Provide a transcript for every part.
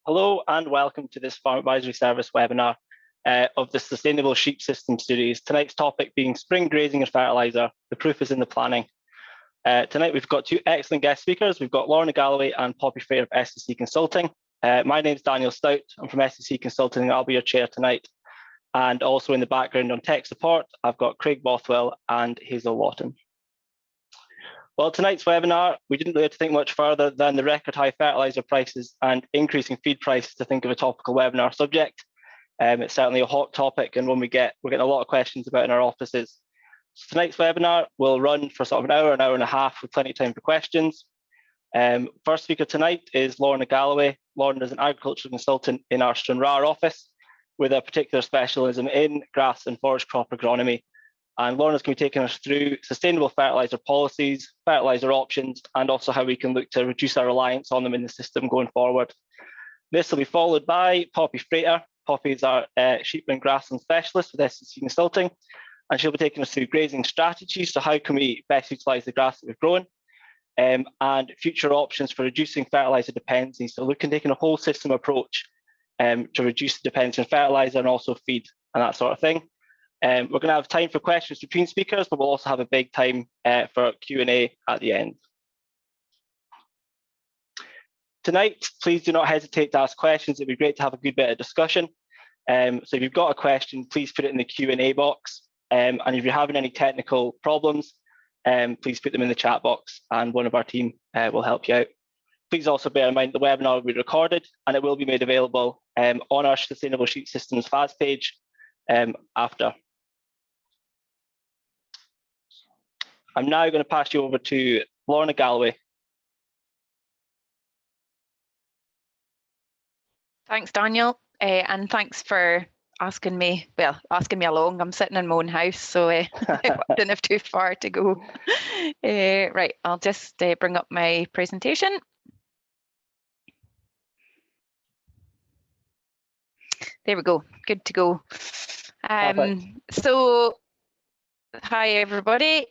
Hello and welcome to this Farm Advisory Service webinar of the Sustainable Sheep System series. Tonight's topic being spring grazing and fertiliser. The proof is in the planning. Tonight we've got two excellent guest speakers. We've got Lorna Galloway and Poppy Frater of SEC Consulting. My name's Daniel Stout. I'm from SEC Consulting and I'll be your chair tonight. And also in the background on tech support, I've got Craig Bothwell and Hazel Lawton. Well, tonight's webinar, we didn't really have to think much further than the record high fertiliser prices and increasing feed prices to think of a topical webinar subject. It's certainly a hot topic and one we're getting a lot of questions about in our offices. So tonight's webinar will run for sort of an hour and a half with plenty of time for questions. First speaker tonight is Lorna Galloway. Lorna is an agricultural consultant in our Stranraer office with a particular specialism in grass and forage crop agronomy. And Lorna's going to be taking us through sustainable fertiliser policies, fertiliser options, and also how we can look to reduce our reliance on them in the system going forward. This will be followed by Poppy Frater. Poppy is our sheep and grassland specialist with SEC Consulting, and she'll be taking us through grazing strategies. So how can we best utilise the grass that we've grown, and future options for reducing fertiliser dependency. So looking taking a whole system approach to reduce the dependency on fertiliser and also feed and that sort of thing. We're going to have time for questions between speakers, but we'll also have a big time for Q&A at the end. Tonight, please do not hesitate to ask questions. It'd be great to have a good bit of discussion. So if you've got a question, please put it in the Q&A box. And if you're having any technical problems, please put them in the chat box and one of our team will help you out. Please also bear in mind the webinar will be recorded and it will be made available on our Sustainable Sheep Systems FAS page after. I'm now going to pass you over to Lorna Galloway. Thanks, Daniel, and thanks for asking me along. I'm sitting in my own house, so I didn't have too far to go. Right, I'll just bring up my presentation. There we go, good to go. So, hi everybody.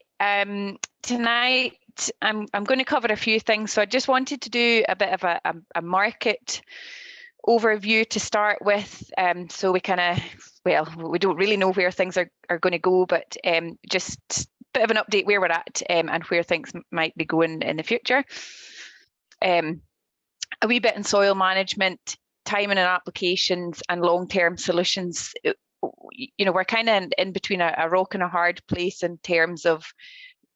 Tonight I'm going to cover a few things. So I just wanted to do a bit of a market overview to start with. So we kind of, we don't really know where things are going to go, but just a bit of an update where we're at and where things might be going in the future. A wee bit in soil management, timing and applications, and long-term solutions. You know, we're kind of in between a rock and a hard place in terms of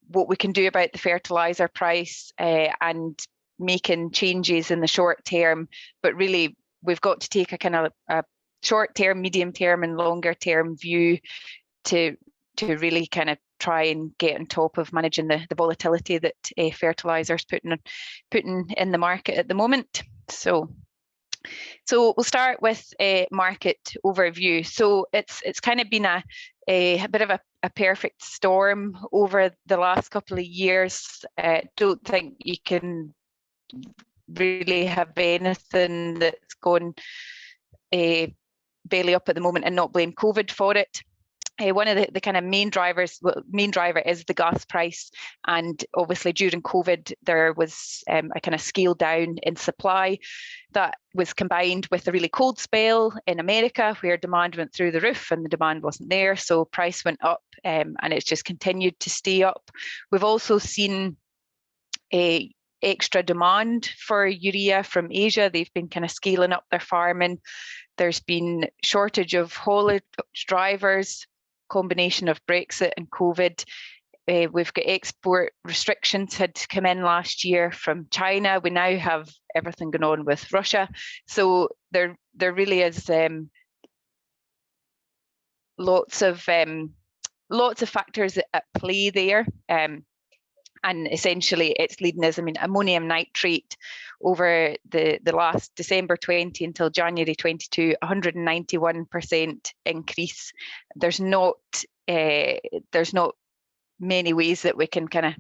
what we can do about the fertiliser price and making changes in the short term, but really we've got to take a kind of a short term, medium term and longer term view to really kind of try and get on top of managing the volatility that fertilisers putting in the market at the moment. So we'll start with a market overview. So it's kind of been a bit of a perfect storm over the last couple of years. Don't think you can really have anything that's gone belly up at the moment and not blame COVID for it. One of the kind of main driver is the gas price, and obviously during COVID there was a kind of scale down in supply that was combined with a really cold spell in America where demand went through the roof and the demand wasn't there, so price went up and it's just continued to stay up. We've also seen a extra demand for urea from Asia. They've been kind of scaling up their farming. There's been shortage of haulage drivers, combination of Brexit and COVID. We've got export restrictions had come in last year from China. We now have everything going on with Russia. So there really is lots of factors at play there. And essentially it's leading us, ammonium nitrate over the last December 20 until January 22, 191% increase. There's not many ways that we can kind of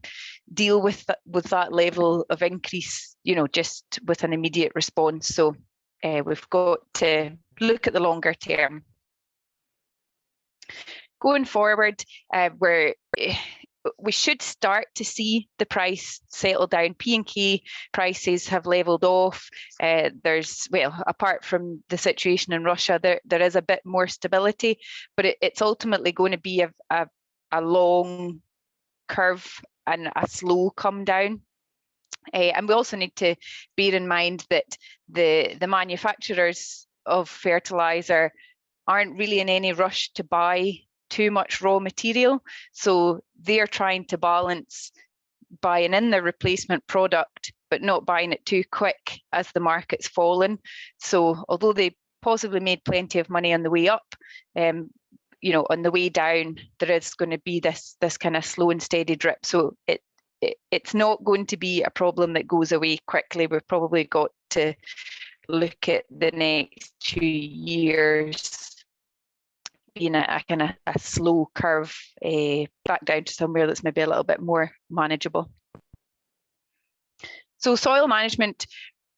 deal with that level of increase, you know, just with an immediate response. So we've got to look at the longer term. Going forward, we should start to see the price settle down. P&K prices have levelled off. There's, well, apart from the situation in Russia, there is a bit more stability, but it's ultimately going to be a long curve and a slow come down. And we also need to bear in mind that the manufacturers of fertiliser aren't really in any rush to buy too much raw material. So they're trying to balance buying in their replacement product, but not buying it too quick as the market's fallen. So although they possibly made plenty of money on the way up, you know, on the way down, there is going to be this kind of slow and steady drip. So it's not going to be a problem that goes away quickly. We've probably got to look at the next 2 years being a kind of a slow curve back down to somewhere that's maybe a little bit more manageable. So soil management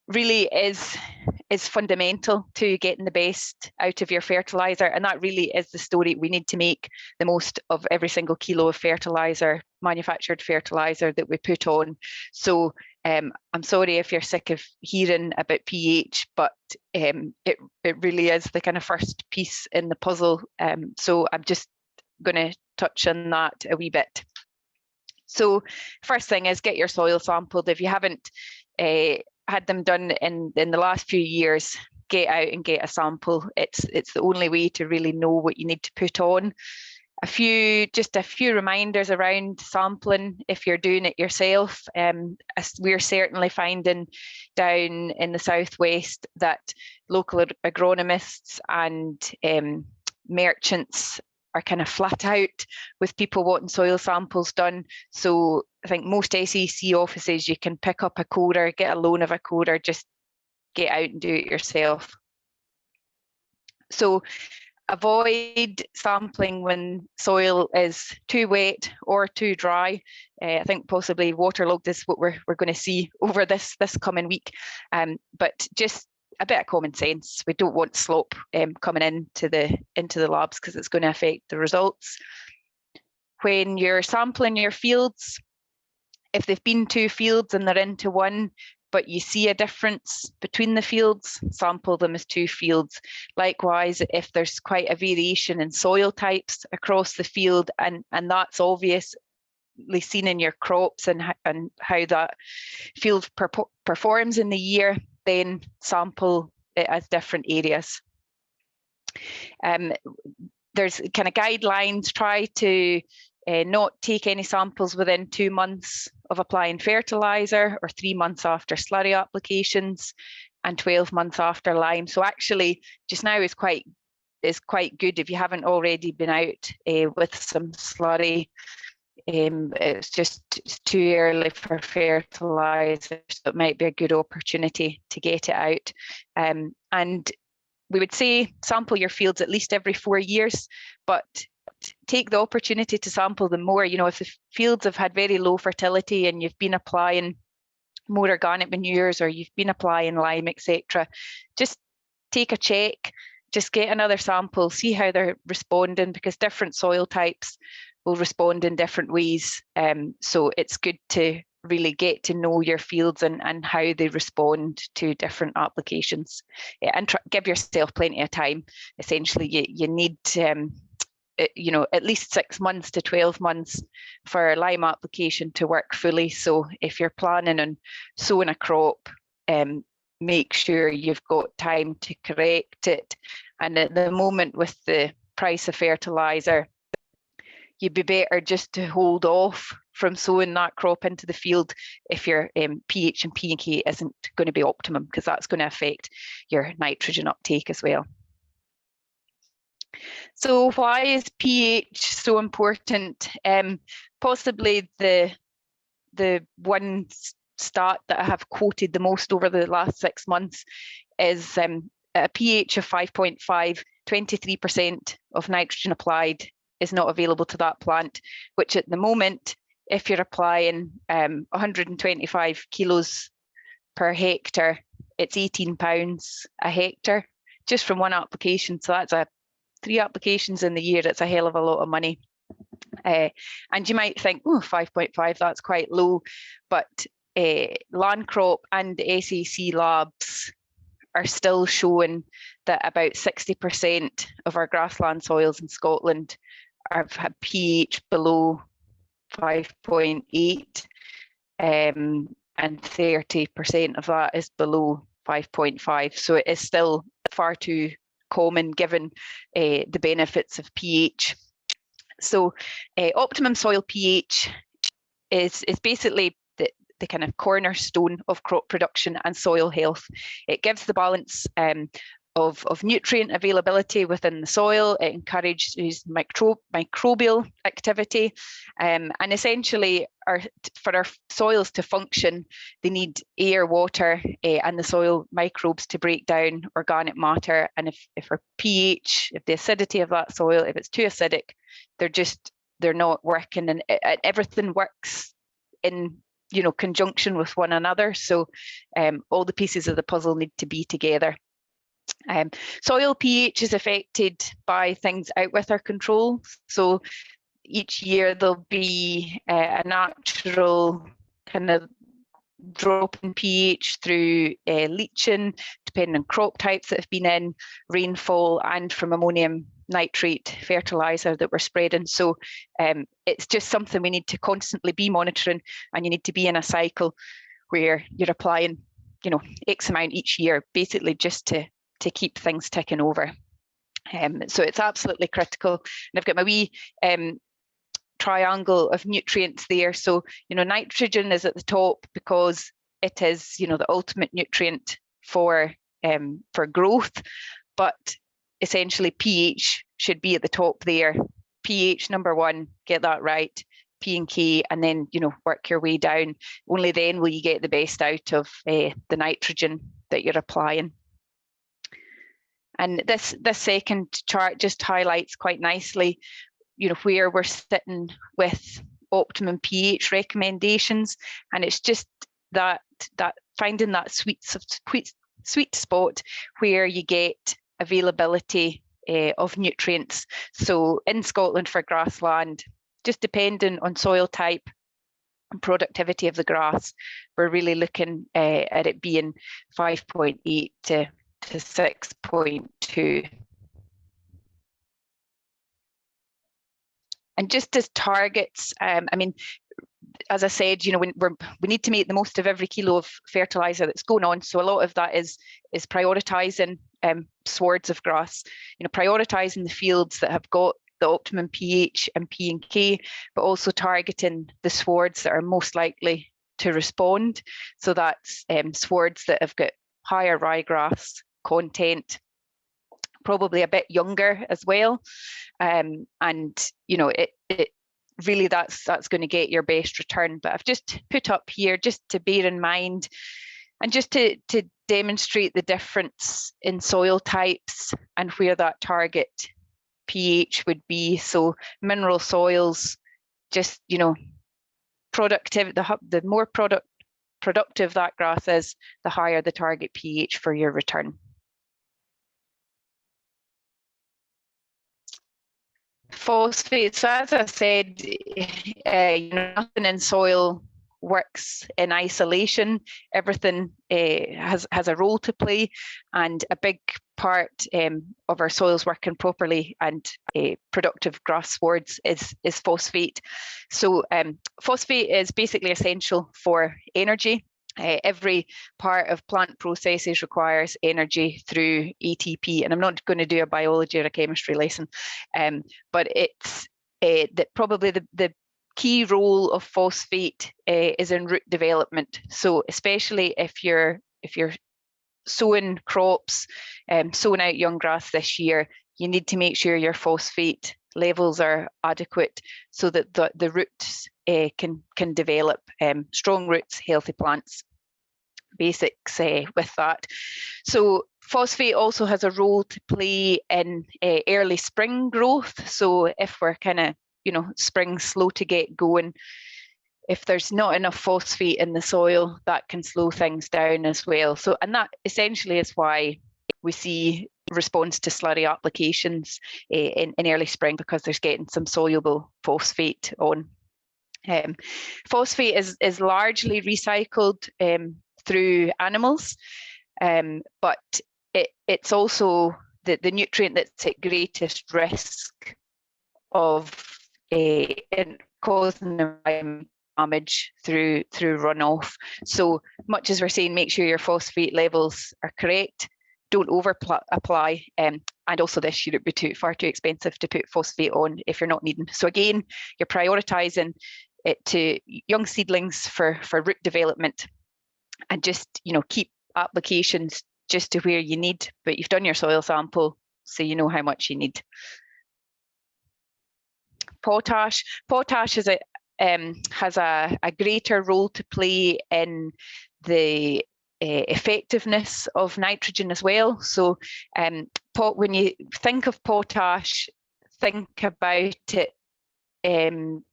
really is fundamental to getting the best out of your fertiliser, and that really is the story. We need to make the most of every single kilo of fertiliser, manufactured fertiliser, that we put on. So I'm sorry if you're sick of hearing about pH, but it really is the kind of first piece in the puzzle. So I'm just going to touch on that a wee bit. So first thing is get your soil sampled. If you haven't had them done in the last few years, get out and get a sample. It's the only way to really know what you need to put on. Just a few reminders around sampling if you're doing it yourself. We're certainly finding down in the southwest that local agronomists and merchants are kind of flat out with people wanting soil samples done. So I think most SEC offices, you can pick up a coder, get a loan of a coder, just get out and do it yourself. So avoid sampling when soil is too wet or too dry. I think possibly waterlogged is what we're going to see over this coming week. But just a bit of common sense. We don't want slop coming into the labs because it's going to affect the results. When you're sampling your fields, if they've been 2 fields and they're into one, but you see a difference between the fields, sample them as 2 fields. Likewise, if there's quite a variation in soil types across the field, and that's obviously seen in your crops and how that field performs in the year, then sample it as different areas. There's kind of guidelines. Try to not take any samples within 2 months of applying fertiliser, or 3 months after slurry applications, and 12 months after lime. So actually, just now is quite good if you haven't already been out with some slurry. It's too early for fertiliser, so it might be a good opportunity to get it out. And we would say sample your fields at least every 4 years, but take the opportunity to sample them more. You know, if the fields have had very low fertility and you've been applying more organic manures, or you've been applying lime, etc., just take a check, just get another sample, see how they're responding, because different soil types will respond in different ways. So it's good to really get to know your fields and how they respond to different applications. And give yourself plenty of time. Essentially, you need you know, at least 6 months to 12 months for lime application to work fully. So if you're planning on sowing a crop, make sure you've got time to correct it. And at the moment, with the price of fertiliser, you'd be better just to hold off from sowing that crop into the field if your pH and P&K isn't going to be optimum, because that's going to affect your nitrogen uptake as well. So why is pH so important? Possibly the one stat that I have quoted the most over the last 6 months is a pH of 5.5, 23% of nitrogen applied is not available to that plant, which at the moment, if you're applying 125 kilos per hectare, it's £18 a hectare just from one application. So that's 3 applications in the year. It's a hell of a lot of money. And you might think, oh, 5.5, that's quite low, but Land Crop and SAC labs are still showing that about 60% of our grassland soils in Scotland have had pH below 5.8, and 30% of that is below 5.5. So it is still far too common given the benefits of pH. So optimum soil pH is basically the kind of cornerstone of crop production and soil health. It gives the balance of nutrient availability within the soil. It encourages microbial activity, and essentially for our soils to function, they need air, water, and the soil microbes to break down organic matter. And if our pH, if the acidity of that soil, if it's too acidic, they're not working, and everything works in conjunction with one another. So all the pieces of the puzzle need to be together. Soil pH is affected by things out with our control. So each year there'll be a natural kind of drop in pH through leaching, depending on crop types that have been in, rainfall, and from ammonium nitrate fertiliser that we're spreading. So it's just something we need to constantly be monitoring, and you need to be in a cycle where you're applying, X amount each year, basically just to keep things ticking over. So it's absolutely critical. And I've got my wee triangle of nutrients there. So, nitrogen is at the top because it is, the ultimate nutrient for growth, but essentially pH should be at the top there. pH number 1, get that right, P and K, and then, work your way down. Only then will you get the best out of the nitrogen that you're applying. And this second chart just highlights quite nicely, where we're sitting with optimum pH recommendations, and it's just that finding that sweet spot where you get availability of nutrients. So in Scotland for grassland, just depending on soil type and productivity of the grass, we're really looking at it being 5.8 to 6.2. And just as targets, as I said, we need to make the most of every kilo of fertiliser that's going on. So a lot of that is prioritising swards of grass, prioritising the fields that have got the optimum pH and P and K, but also targeting the swards that are most likely to respond. So that's swards that have got higher ryegrass content, probably a bit younger as well, and it really that's going to get your best return. But I've just put up here just to bear in mind, and just to demonstrate the difference in soil types and where that target pH would be. So mineral soils, just productive, the more productive that grass is, the higher the target pH for your return. Phosphates, as I said, nothing in soil works in isolation. Everything has a role to play, and a big part of our soils working properly and productive grass swards is phosphate. So phosphate is basically essential for energy. Every part of plant processes requires energy through ATP, and I'm not going to do a biology or a chemistry lesson, but it's that probably the key role of phosphate is in root development. So especially if you're sowing crops, sowing out young grass this year, you need to make sure your phosphate levels are adequate so that the roots can develop strong roots, healthy plants. Basics with that. So phosphate also has a role to play in early spring growth. So if we're kind of spring slow to get going, if there's not enough phosphate in the soil, that can slow things down as well. So, and that essentially is why we see responds to slurry applications in early spring because there's getting some soluble phosphate on. Phosphate is largely recycled through animals, but it's also the nutrient that's at greatest risk of causing environmental damage through runoff. So much as we're saying, make sure your phosphate levels are correct, don't over apply, and also this year it'd be far too expensive to put phosphate on if you're not needing. So again, you're prioritising it to young seedlings for root development, and just keep applications just to where you need, but you've done your soil sample, so you know how much you need. Potash is has a greater role to play in the effectiveness of nitrogen as well. So when you think of potash, think about it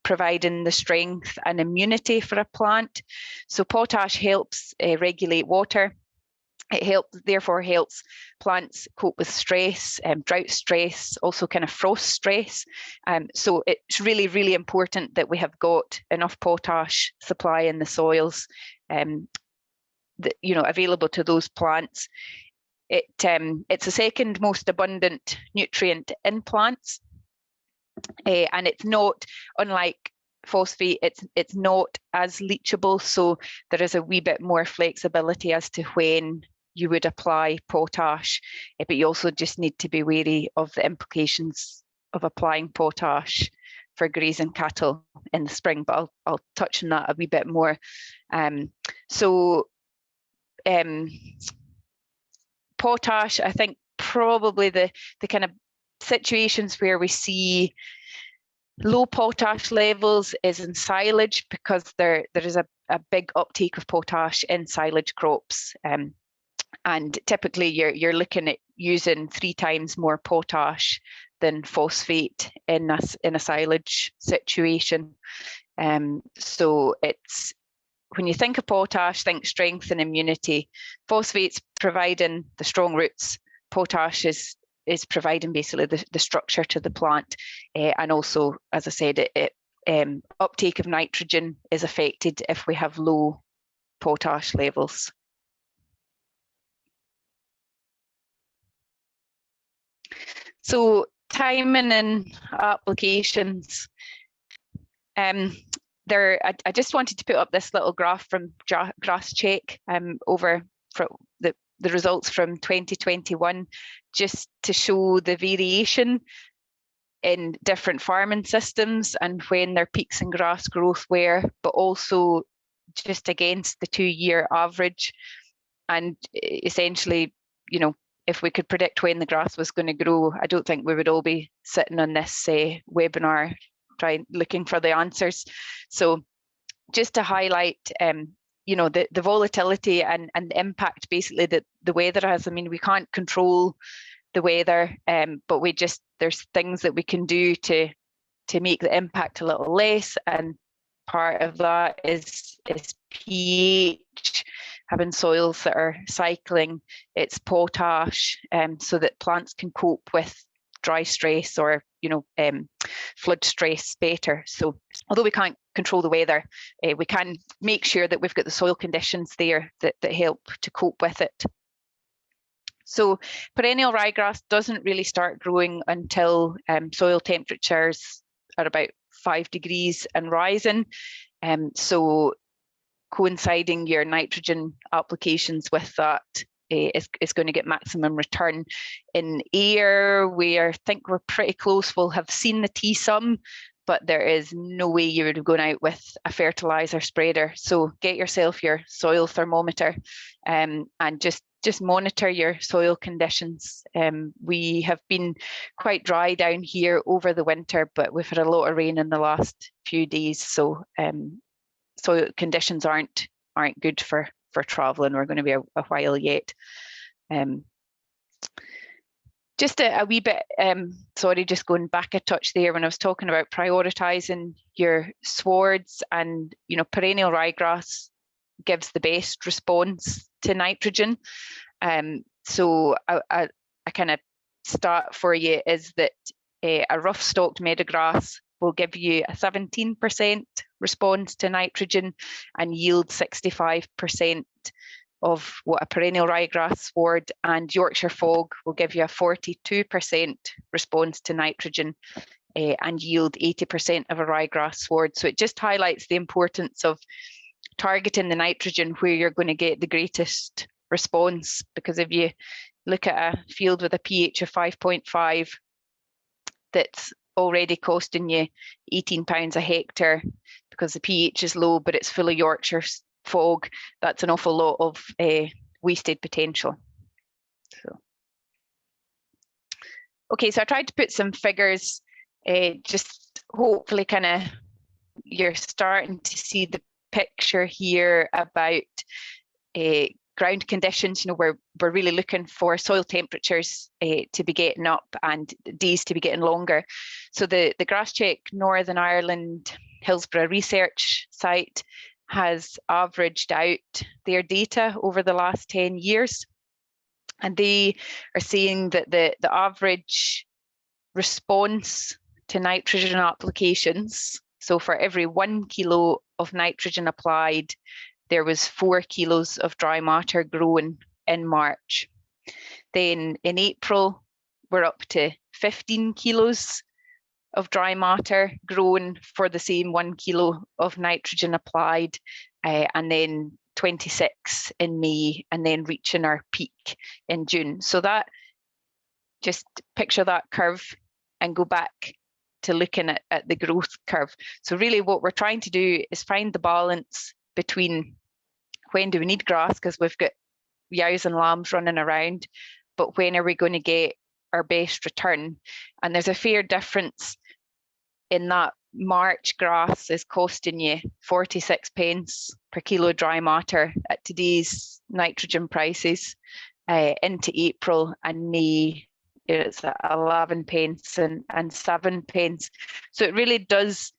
providing the strength and immunity for a plant. So potash helps regulate water. It therefore helps plants cope with stress, drought stress, also kind of frost stress. So it's really, really important that we have got enough potash supply in the soils, available to those plants. It's the second most abundant nutrient in plants, and it's not, unlike phosphate, it's not as leachable. So there is a wee bit more flexibility as to when you would apply potash, but you also just need to be wary of the implications of applying potash for grazing cattle in the spring, but I'll touch on that a wee bit more. Potash, I think probably the kind of situations where we see low potash levels is in silage, because there is a big uptake of potash in silage crops. And typically you're looking at using 3 times more potash than phosphate in a silage situation. So it's, when you think of potash, think strength and immunity. Phosphate's providing the strong roots. Potash is providing basically the structure to the plant, and also, as I said, uptake of nitrogen is affected if we have low potash levels. So timing and applications. I just wanted to put up this little graph from Grass Check over the results from 2021, just to show the variation in different farming systems and when their peaks in grass growth were, but also just against the 2-year average. And essentially, if we could predict when the grass was going to grow, I don't think we would all be sitting on this webinar looking for the answers. So just to highlight, the volatility and the impact basically that the weather has. I mean, we can't control the weather, but there's things that we can do to make the impact a little less, and part of that is pH, having soils that are cycling. It's potash, so that plants can cope with dry stress or flood stress better. So although we can't control the weather, we can make sure that we've got the soil conditions there that help to cope with it. So perennial ryegrass doesn't really start growing until soil temperatures are about 5 degrees and rising. So coinciding your nitrogen applications with that is going to get maximum return. In air, I think we're pretty close. We'll have seen the T-sum, but there is no way you would have gone out with a fertiliser spreader. So get yourself your soil thermometer, and just monitor your soil conditions. We have been quite dry down here over the winter, but we've had a lot of rain in the last few days, so soil conditions aren't good for travelling. We're going to be a while yet. Just a wee bit, sorry, just going back a touch there when I was talking about prioritising your swards, and perennial ryegrass gives the best response to nitrogen. So kind of start for you is that a rough stalked meadowgrass will give you a 17% response to nitrogen and yield 65% of what a perennial ryegrass sward, and Yorkshire fog will give you a 42% response to nitrogen and yield 80% of a ryegrass sward. So it just highlights the importance of targeting the nitrogen where you're going to get the greatest response, because if you look at a field with a pH of 5.5 that's already costing you £18 a hectare because the pH is low, but it's full of Yorkshire fog, that's an awful lot of wasted potential. So, okay, so I tried to put some figures, just hopefully kind of you're starting to see the picture here about ground conditions. You know, we're really looking for soil temperatures to be getting up and days to be getting longer. So the Grass Check Northern Ireland Hillsborough research site has averaged out their data over the last 10 years. And they are saying that the average response to nitrogen applications, so for every 1 kilo of nitrogen applied, there was 4 kilos of dry matter grown in March. Then in April, we're up to 15 kilos of dry matter grown for the same 1 kilo of nitrogen applied, and then 26 in May, and then reaching our peak in June. So that, just picture that curve and go back to looking at the growth curve. So really what we're trying to do is find the balance between when do we need grass, because we've got yows and lambs running around, but when are we going to get our best return? And there's a fair difference in that March grass is costing you 46 pence per kilo dry matter at today's nitrogen prices. Into April and May, it's at 11 pence and 7 pence. So it really does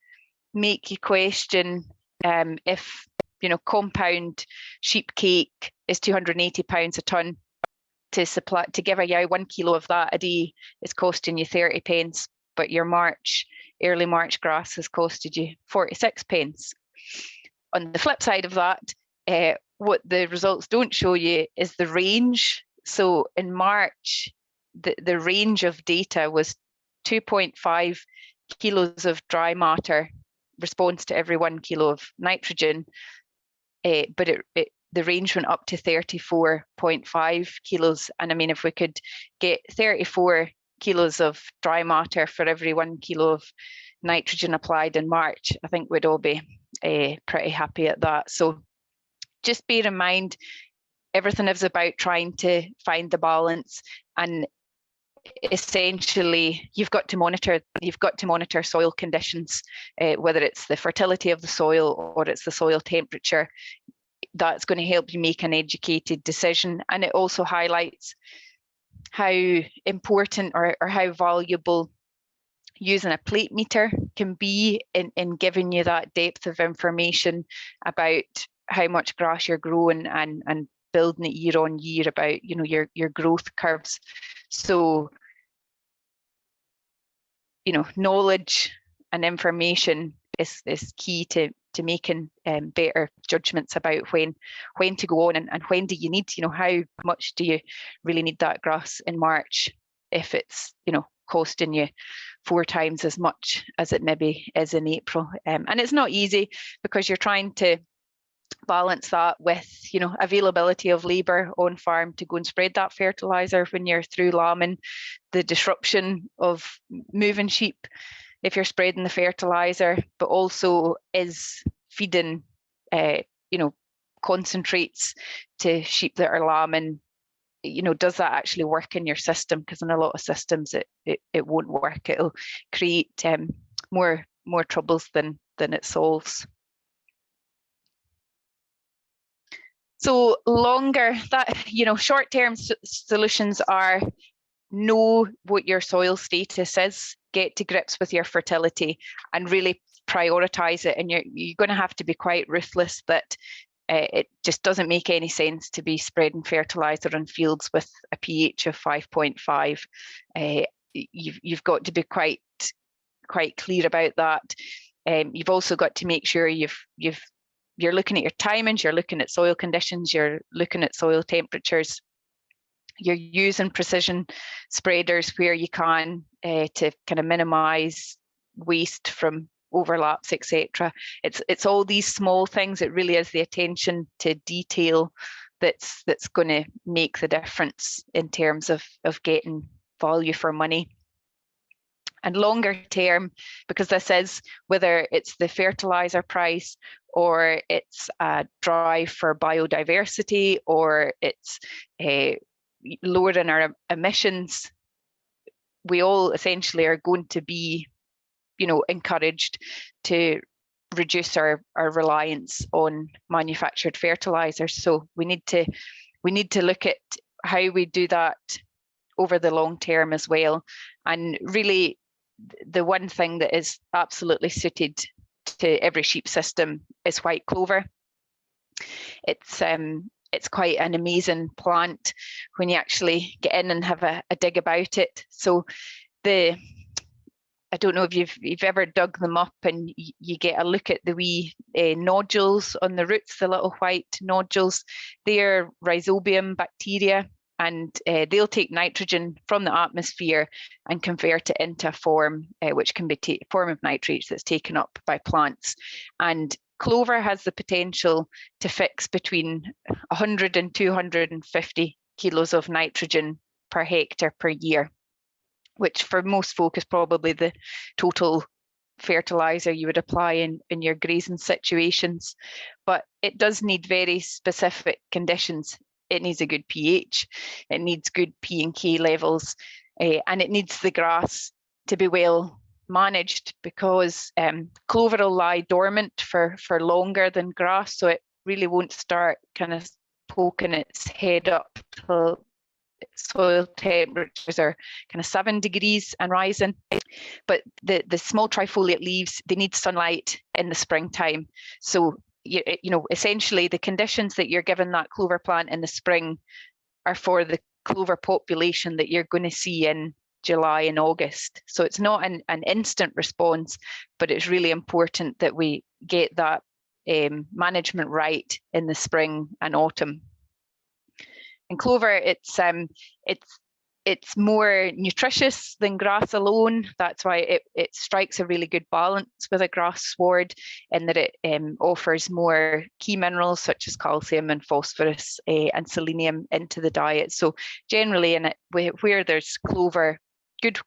make you question if, you know, compound sheep cake is £280 a tonne to supply, to give a yow 1 kilo of that a day is costing you 30 pence, but your early March grass has costed you 46 pence. On the flip side of that, what the results don't show you is the range. So in March, the range of data was 2.5 kilos of dry matter response to every 1 kilo of nitrogen, but the range went up to 34.5 kilos. And I mean, if we could get 34 kilos of dry matter for every 1 kilo of nitrogen applied in March, I think we'd all be pretty happy at that. So just bear in mind, everything is about trying to find the balance, and essentially you've got to monitor soil conditions, whether it's the fertility of the soil or it's the soil temperature. That's going to help you make an educated decision. And it also highlights how important or how valuable using a plate meter can be in giving you that depth of information about how much grass you're growing and building it year on year about, you know, your growth curves. So, you know, knowledge and information is key to making better judgments about when to go on and when do you need, you know, how much do you really need that grass in March if it's, you know, costing you 4 times as much as it maybe is in April. And it's not easy because you're trying to balance that with, you know, availability of labour on farm to go and spread that fertiliser when you're through lambing, the disruption of moving sheep if you're spreading the fertiliser, but also is feeding, you know, concentrates to sheep that are lambing. You know, does that actually work in your system? Because in a lot of systems it won't work. It'll create more troubles than it solves. So longer, that, you know, short-term solutions are know what your soil status is, get to grips with your fertility and really prioritise it. And you're going to have to be quite ruthless that it just doesn't make any sense to be spreading fertiliser on fields with a pH of 5.5. You've got to be quite clear about that. You've also got to make sure you're looking at your timings, you're looking at soil conditions, you're looking at soil temperatures. You're using precision spreaders where you can to kind of minimise waste from overlaps, etc. It's all these small things. It really is the attention to detail that's going to make the difference in terms of getting value for money. And longer term, because this is, whether it's the fertiliser price or it's a drive for biodiversity or it's lowering our emissions, we all essentially are going to be, encouraged to reduce our reliance on manufactured fertilisers. So we need to look at how we do that over the long term as well. And really, the one thing that is absolutely suited to every sheep system is white clover. It's quite an amazing plant when you actually get in and have a dig about it. So I don't know if you've ever dug them up and you get a look at the wee nodules on the roots, the little white nodules. They're rhizobium bacteria, and they'll take nitrogen from the atmosphere and convert it into a form which can be form of nitrates that's taken up by plants. And clover has the potential to fix between 100 and 250 kilos of nitrogen per hectare per year, which for most folk is probably the total fertiliser you would apply in your grazing situations. But it does need very specific conditions. It needs a good pH, it needs good P and K levels, and it needs the grass to be well managed, because clover will lie dormant for longer than grass, so it really won't start kind of poking its head up till soil temperatures are kind of 7 degrees and rising. But the small trifoliate leaves, they need sunlight in the springtime. So essentially the conditions that you're giving that clover plant in the spring are for the clover population that you're going to see in July and August. So it's not an instant response, but it's really important that we get that management right in the spring and autumn. In clover, it's more nutritious than grass alone. That's why it strikes a really good balance with a grass sward, in that it offers more key minerals such as calcium and phosphorus and selenium into the diet. So generally, in it, where there's clover, good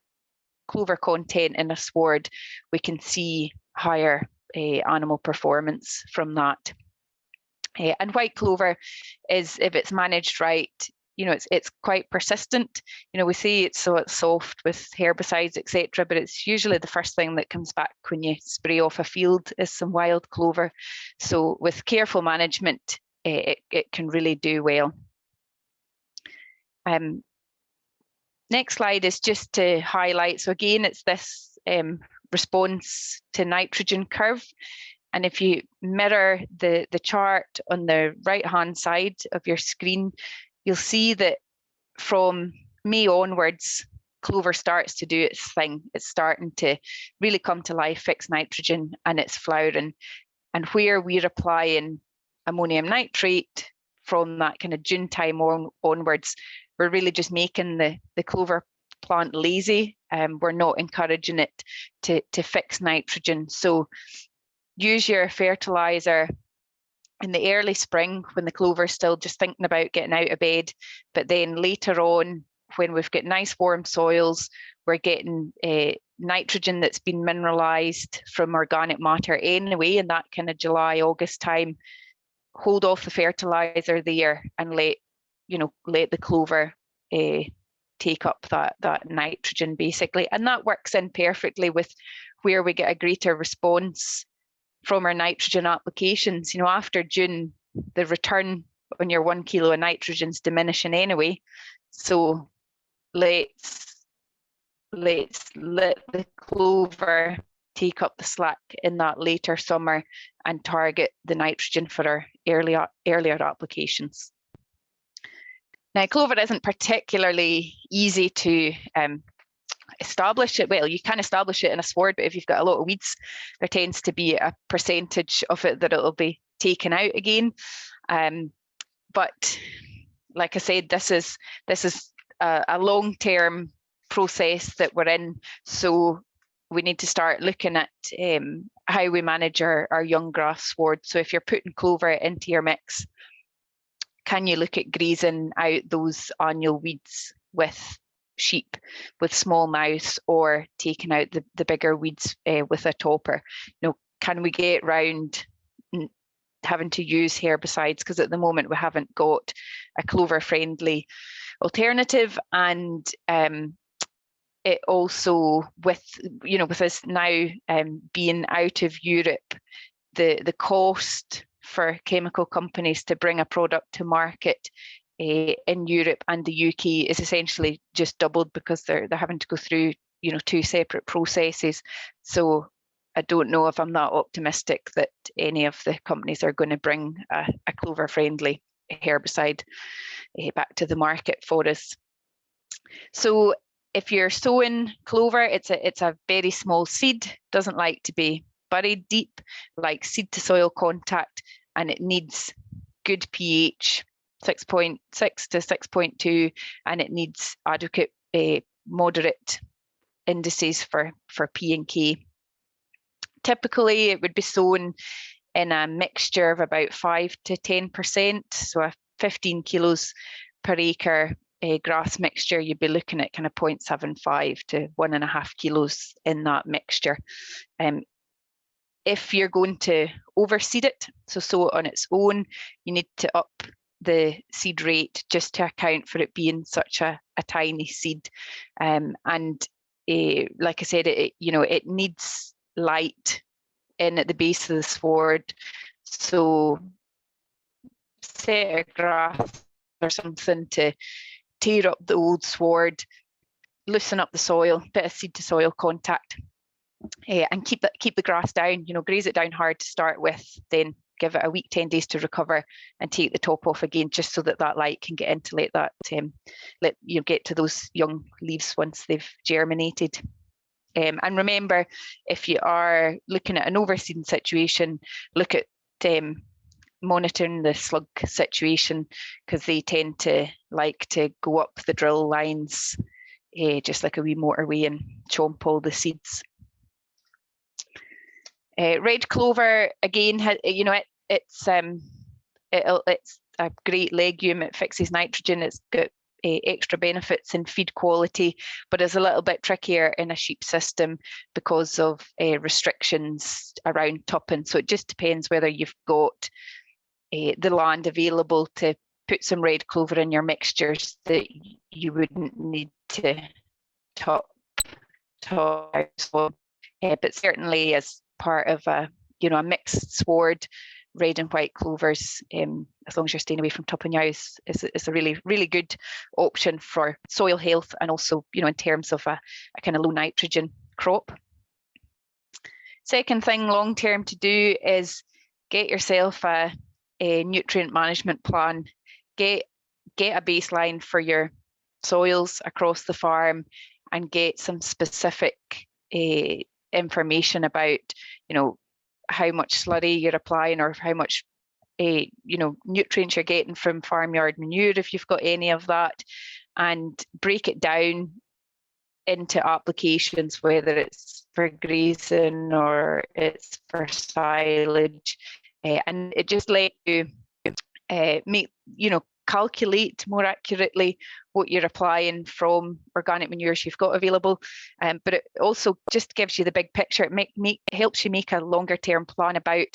clover content in a sward, we can see higher animal performance from that. And white clover is, if it's managed right, it's quite persistent. We see it's soft with herbicides, etc., but it's usually the first thing that comes back when you spray off a field is some wild clover. So with careful management, it can really do well. Next slide is just to highlight. So again, it's this response to nitrogen curve. And if you mirror the chart on the right-hand side of your screen, you'll see that from May onwards, clover starts to do its thing. It's starting to really come to life, fix nitrogen, and it's flowering. And where we're applying ammonium nitrate from that kind of June time onwards, we're really just making the clover plant lazy. We're not encouraging it to fix nitrogen. So use your fertiliser in the early spring when the clover is still just thinking about getting out of bed, but then later on, when we've got nice warm soils, we're getting nitrogen that's been mineralised from organic matter anyway, in that kind of July, August time. Hold off the fertiliser there and let the clover take up that nitrogen basically. And that works in perfectly with where we get a greater response from our nitrogen applications. After June, the return on your 1 kilo of nitrogen is diminishing anyway. So let's let the clover take up the slack in that later summer and target the nitrogen for our earlier applications. Now, clover isn't particularly easy to establish it. Well, you can establish it in a sward, but if you've got a lot of weeds, there tends to be a percentage of it that it'll be taken out again. But like I said, this is a long-term process that we're in, so we need to start looking at how we manage our young grass sward. So if you're putting clover into your mix, can you look at grazing out those annual weeds with sheep, with small mouse, or taking out the bigger weeds with a topper? You know, can we get round having to use herbicides, because at the moment we haven't got a clover friendly alternative. And it also, with us now being out of Europe, the cost for chemical companies to bring a product to market in Europe and the UK is essentially just doubled, because they're having to go through two separate processes. So I don't know if I'm that optimistic that any of the companies are going to bring a clover friendly herbicide back to the market for us. So if you're sowing clover, it's a very small seed, doesn't like to be buried deep, like seed to soil contact, and it needs good pH, 6.6 to 6.2, and it needs adequate moderate indices for P and K. Typically, it would be sown in a mixture of about 5 to 10%, so a 15 kilos per acre grass mixture, you'd be looking at kind of 0.75 to 1.5 kilos in that mixture. If you're going to overseed it, so sow it on its own, you need to up the seed rate just to account for it being such a tiny seed. Like I said, it needs light in at the base of the sward. So set a grass or something to tear up the old sward, loosen up the soil, bit of seed to soil contact, and keep the grass down. Graze it down hard to start with, then give it a week, 10 days to recover, and take the top off again, just so that light can get into that get to those young leaves once they've germinated. And remember, if you are looking at an overseeding situation, look at monitoring the slug situation, because they tend to like to go up the drill lines just like a wee motorway and chomp all the seeds. Red clover, again, it's a great legume. It fixes nitrogen. It's got extra benefits in feed quality, but is a little bit trickier in a sheep system because of restrictions around tupping. So it just depends whether you've got the land available to put some red clover in your mixtures, that you wouldn't need to top but certainly as part of a mixed sward, red and white clovers, as long as you're staying away from topping yows, is a really, really good option for soil health, and also in terms of a kind of low nitrogen crop. Second thing long term to do is get yourself a nutrient management plan. Get a baseline for your soils across the farm, and get some specific information about how much slurry you're applying, or how much nutrients you're getting from farmyard manure, if you've got any of that, and break it down into applications, whether it's for grazing or it's for silage, and it just lets you calculate more accurately what you're applying from organic manures you've got available, but it also just gives you the big picture. It helps you make a longer term plan about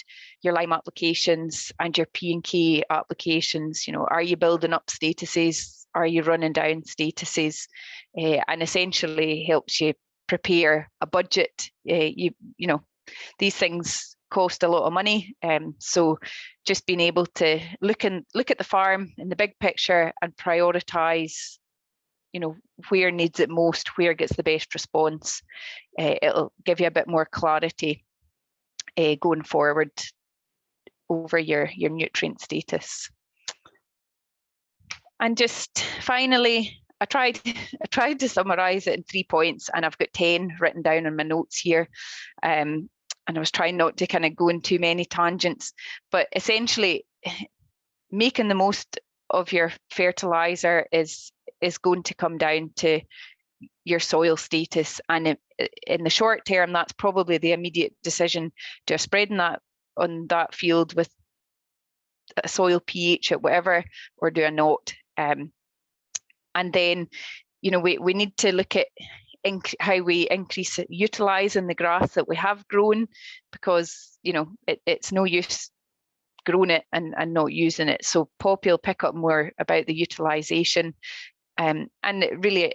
your lime applications and your P and K applications. Are you building up statuses? Are you running down statuses? And essentially helps you prepare a budget. These things cost a lot of money, so just being able to look at the farm in the big picture and prioritize where needs it most, where gets the best response. It'll give you a bit more clarity going forward over your nutrient status. And just finally, I tried to summarise it in 3 points, and I've got 10 written down in my notes here. And I was trying not to kind of go in too many tangents, but essentially making the most of your fertiliser is going to come down to your soil status. And in the short term, that's probably the immediate decision. Do I spreading that on that field with a soil pH at whatever, or do I not? And then, we need to look at how we increase utilising the grass that we have grown, because, it's no use growing it and not using it. So Poppy will pick up more about the utilisation, and really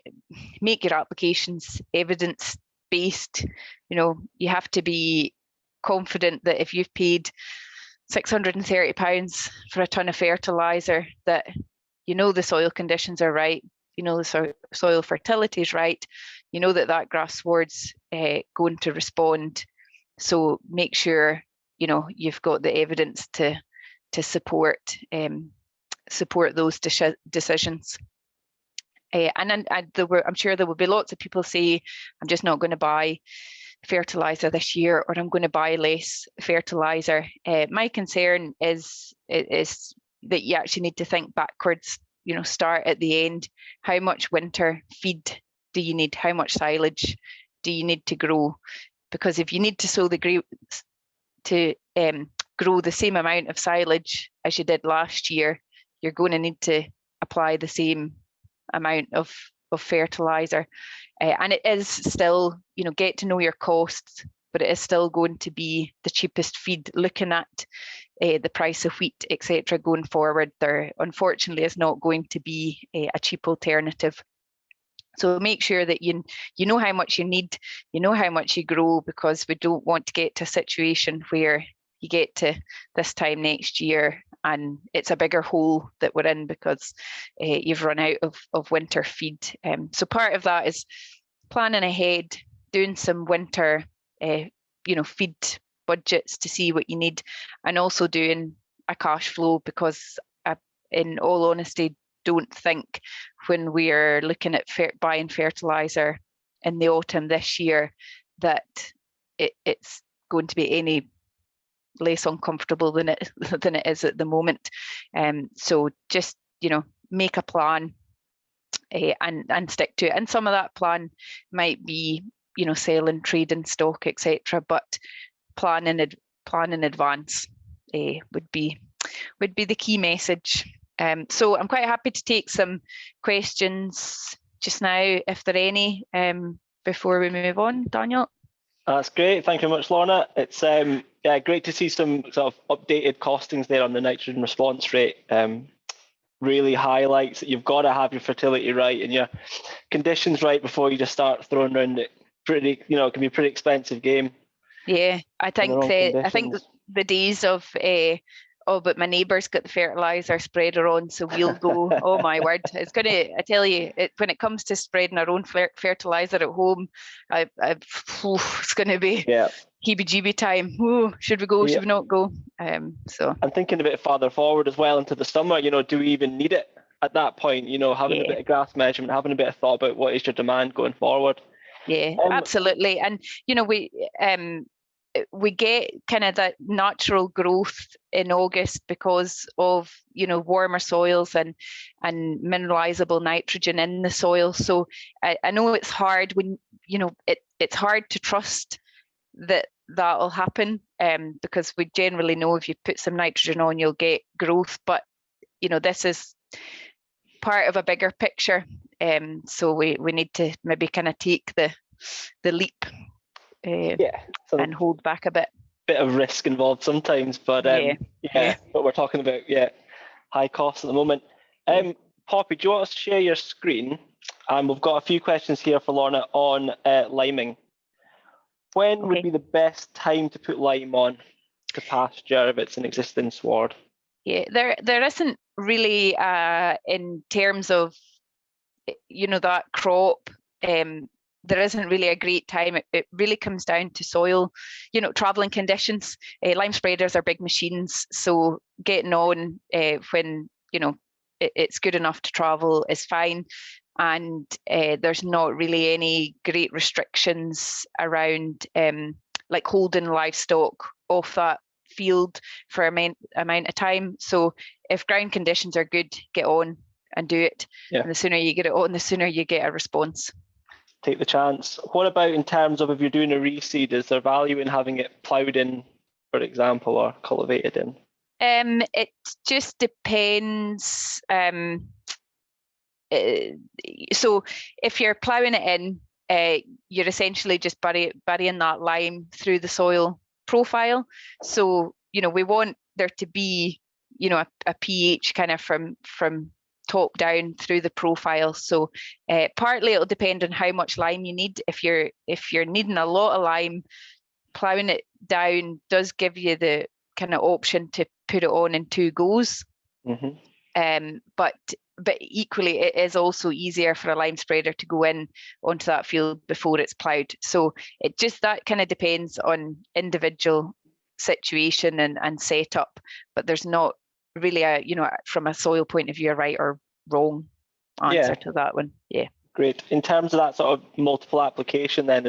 make your applications evidence-based. You have to be confident that if you've paid £630 for a tonne of fertiliser, that the soil conditions are right, the soil fertility is right, that grass sward's going to respond. So make sure you've got the evidence to support those decisions. And I'm sure there will be lots of people say, I'm just not going to buy fertiliser this year, or I'm going to buy less fertiliser. My concern is that you actually need to think backwards, start at the end. How much winter feed do you need? How much silage do you need to grow? Because if you need to sow the grapes to grow the same amount of silage as you did last year, you're going to need to apply the same amount of fertiliser. And it is still, get to know your costs, but it is still going to be the cheapest feed. Looking at the price of wheat, etc., going forward, there unfortunately is not going to be a cheap alternative. So make sure that you know how much you need, how much you grow, because we don't want to get to a situation where you get to this time next year and it's a bigger hole that we're in because you've run out of winter feed. So part of that is planning ahead, doing some winter feed budgets to see what you need, and also doing a cash flow, because in all honesty, don't think when we're looking at buying fertiliser in the autumn this year that it's going to be any less uncomfortable than it is at the moment. So just make a plan and stick to it. And some of that plan might be selling, trading stock, etc. But plan in advance would be the key message. So I'm quite happy to take some questions just now, if there are any, before we move on. Daniel? That's great. Thank you very much, Lorna. It's great to see some sort of updated costings there on the nitrogen response rate. Really highlights that you've got to have your fertility right and your conditions right before you just start throwing around it. It can be a pretty expensive game. Yeah, I think the days of but my neighbour's got the fertiliser spreader on, so we'll go. Oh my word, I tell you, when it comes to spreading our own fertiliser at home, it's going to be heebie-jeebie time. Ooh, should we go? Should we not go? So I'm thinking a bit farther forward as well into the summer. Do we even need it at that point? Having a bit of grass measurement, having a bit of thought about what is your demand going forward. Yeah, absolutely. And we get kind of that natural growth in August because of warmer soils and mineralizable nitrogen in the soil. So I know it's hard when it's hard to trust that'll happen, because we generally know if you put some nitrogen on, you'll get growth. But this is part of a bigger picture, so we need to maybe kind of take the leap. So and hold back a bit of risk involved sometimes, but but we're talking about high costs at the moment. Poppy, do you want us to share your screen? And we've got a few questions here for Lorna on liming. When would be the best time to put lime on to pasture if it's an existing sward? Yeah, there isn't really in terms of that crop, there isn't really a great time. It really comes down to soil, traveling conditions. Lime spreaders are big machines, so getting on when it's good enough to travel is fine. And there's not really any great restrictions around like holding livestock off that field for amount of time. So if ground conditions are good, get on and do it. Yeah. And the sooner you get it on, the sooner you get a response. Take the chance. What about in terms of if you're doing a reseed, is there value in having it ploughed in, for example, or cultivated in? It just depends. So if you're ploughing it in, you're essentially just burying that lime through the soil profile. So we want there to be a pH kind of from top down through the profile. So partly it'll depend on how much lime you need. If you're needing a lot of lime, ploughing it down does give you the kind of option to put it on in 2 goes. Mm-hmm. But equally, it is also easier for a lime spreader to go in onto that field before it's ploughed. So that kind of depends on individual situation and setup. But there's not really from a soil point of view, a right or wrong answer to that one. Yeah. Great. In terms of that sort of multiple application, then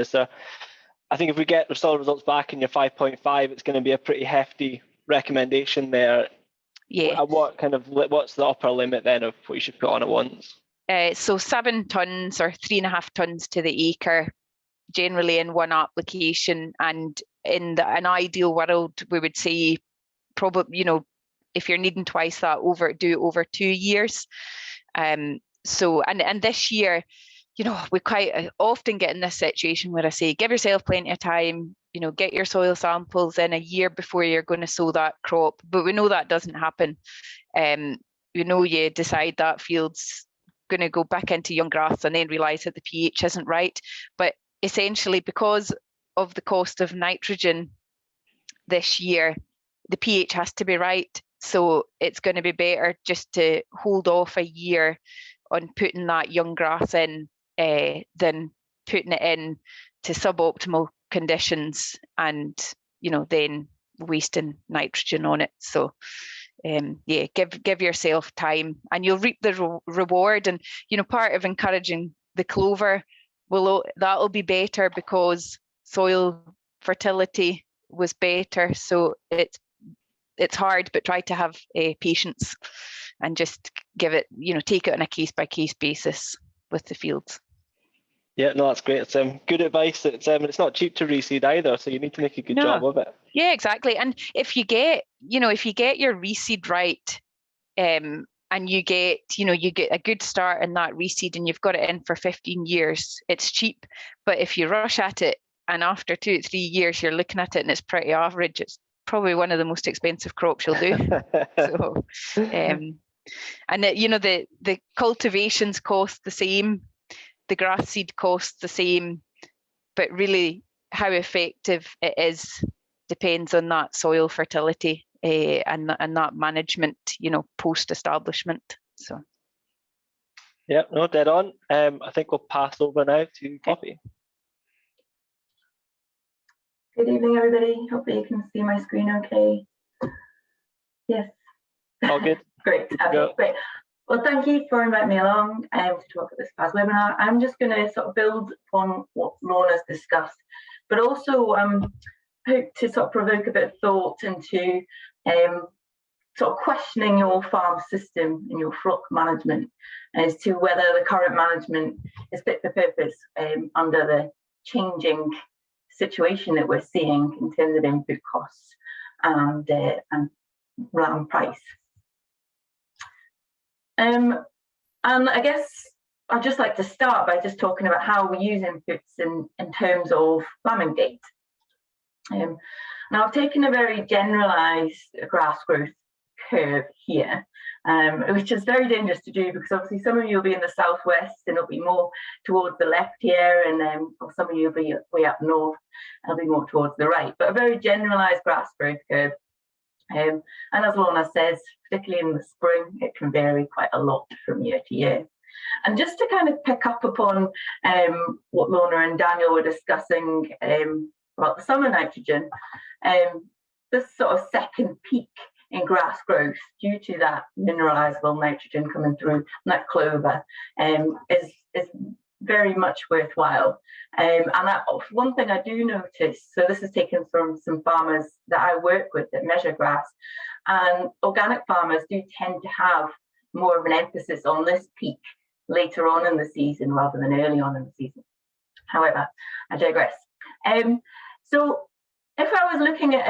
I think if we get the soil results back in your 5.5, it's going to be a pretty hefty recommendation there. Yeah. What's the upper limit then of what you should put on at once? So 7 tons or 3.5 tons to the acre, generally in one application. And in an ideal world, we would say probably, if you're needing twice that, do it over 2 years. So this year, we quite often get in this situation where I say, give yourself plenty of time, get your soil samples in a year before you're going to sow that crop. But we know that doesn't happen. You decide that field's going to go back into young grass and then realise that the pH isn't right. But essentially, because of the cost of nitrogen this year, the pH has to be right. So it's going to be better just to hold off a year on putting that young grass in than putting it in to suboptimal conditions and then wasting nitrogen on it. So give yourself time and you'll reap the reward. And part of encouraging the clover that'll be better because soil fertility was better. So it's hard, but try to have patience and just give it, take it on a case by case basis with the fields. Yeah, no, that's great. It's good advice. It's not cheap to reseed either, so you need to make a good job of it. Yeah, exactly. And if you get your reseed right, and you get a good start in that reseed, and you've got it in for 15 years, it's cheap. But if you rush at it, and after 2 to 3 years you're looking at it and it's pretty average, it's probably one of the most expensive crops you'll do. So, and the cultivations cost the same. The grass seed costs the same, but really how effective it is depends on that soil fertility and that management, post establishment. So, yeah, no, dead on. I think we'll pass over now to Poppy. Good evening, everybody. Hopefully you can see my screen okay. Yes. All good. Great. Okay, great. Well, thank you for inviting me along to talk at this past webinar. I'm just going to sort of build upon what Lorna's discussed, but also hope to sort of provoke a bit of thought into sort of questioning your farm system and your flock management as to whether the current management is fit for purpose under the changing situation that we're seeing in terms of input costs and land price. And I guess I'd just like to start by just talking about how we use inputs in terms of lambing gait. Now I've taken a very generalised grass growth curve here, which is very dangerous to do because obviously some of you will be in the southwest and it'll be more towards the left here, and then some of you will be way up north and it'll be more towards the right, but a very generalised grass growth curve. And as Lorna says, particularly in the spring, it can vary quite a lot from year to year. And just to kind of pick up upon what Lorna and Daniel were discussing about the summer nitrogen, this sort of second peak in grass growth due to that mineralizable nitrogen coming through that clover is very much worthwhile. And one thing I do notice, so this is taken from some farmers that I work with that measure grass, and organic farmers do tend to have more of an emphasis on this peak later on in the season rather than early on in the season. However, I digress. So if I was looking at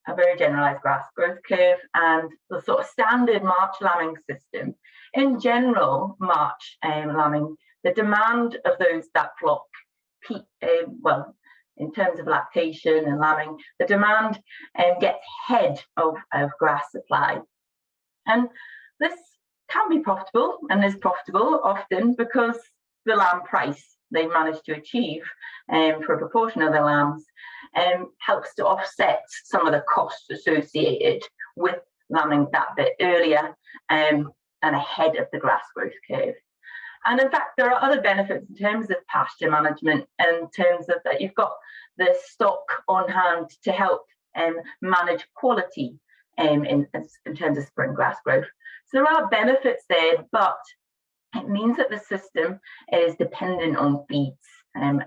a very generalized grass growth curve and the sort of standard March lambing system, in general, March lambing, the demand of that flock peak, well, in terms of lactation and lambing, the demand gets ahead of grass supply. And this can be profitable and is profitable often because the lamb price they manage to achieve for a proportion of the lambs helps to offset some of the costs associated with lambing that bit earlier and ahead of the grass growth curve. And in fact, there are other benefits in terms of pasture management, in terms of that you've got the stock on hand to help manage quality in terms of spring grass growth. So there are benefits there, but it means that the system is dependent on feeds and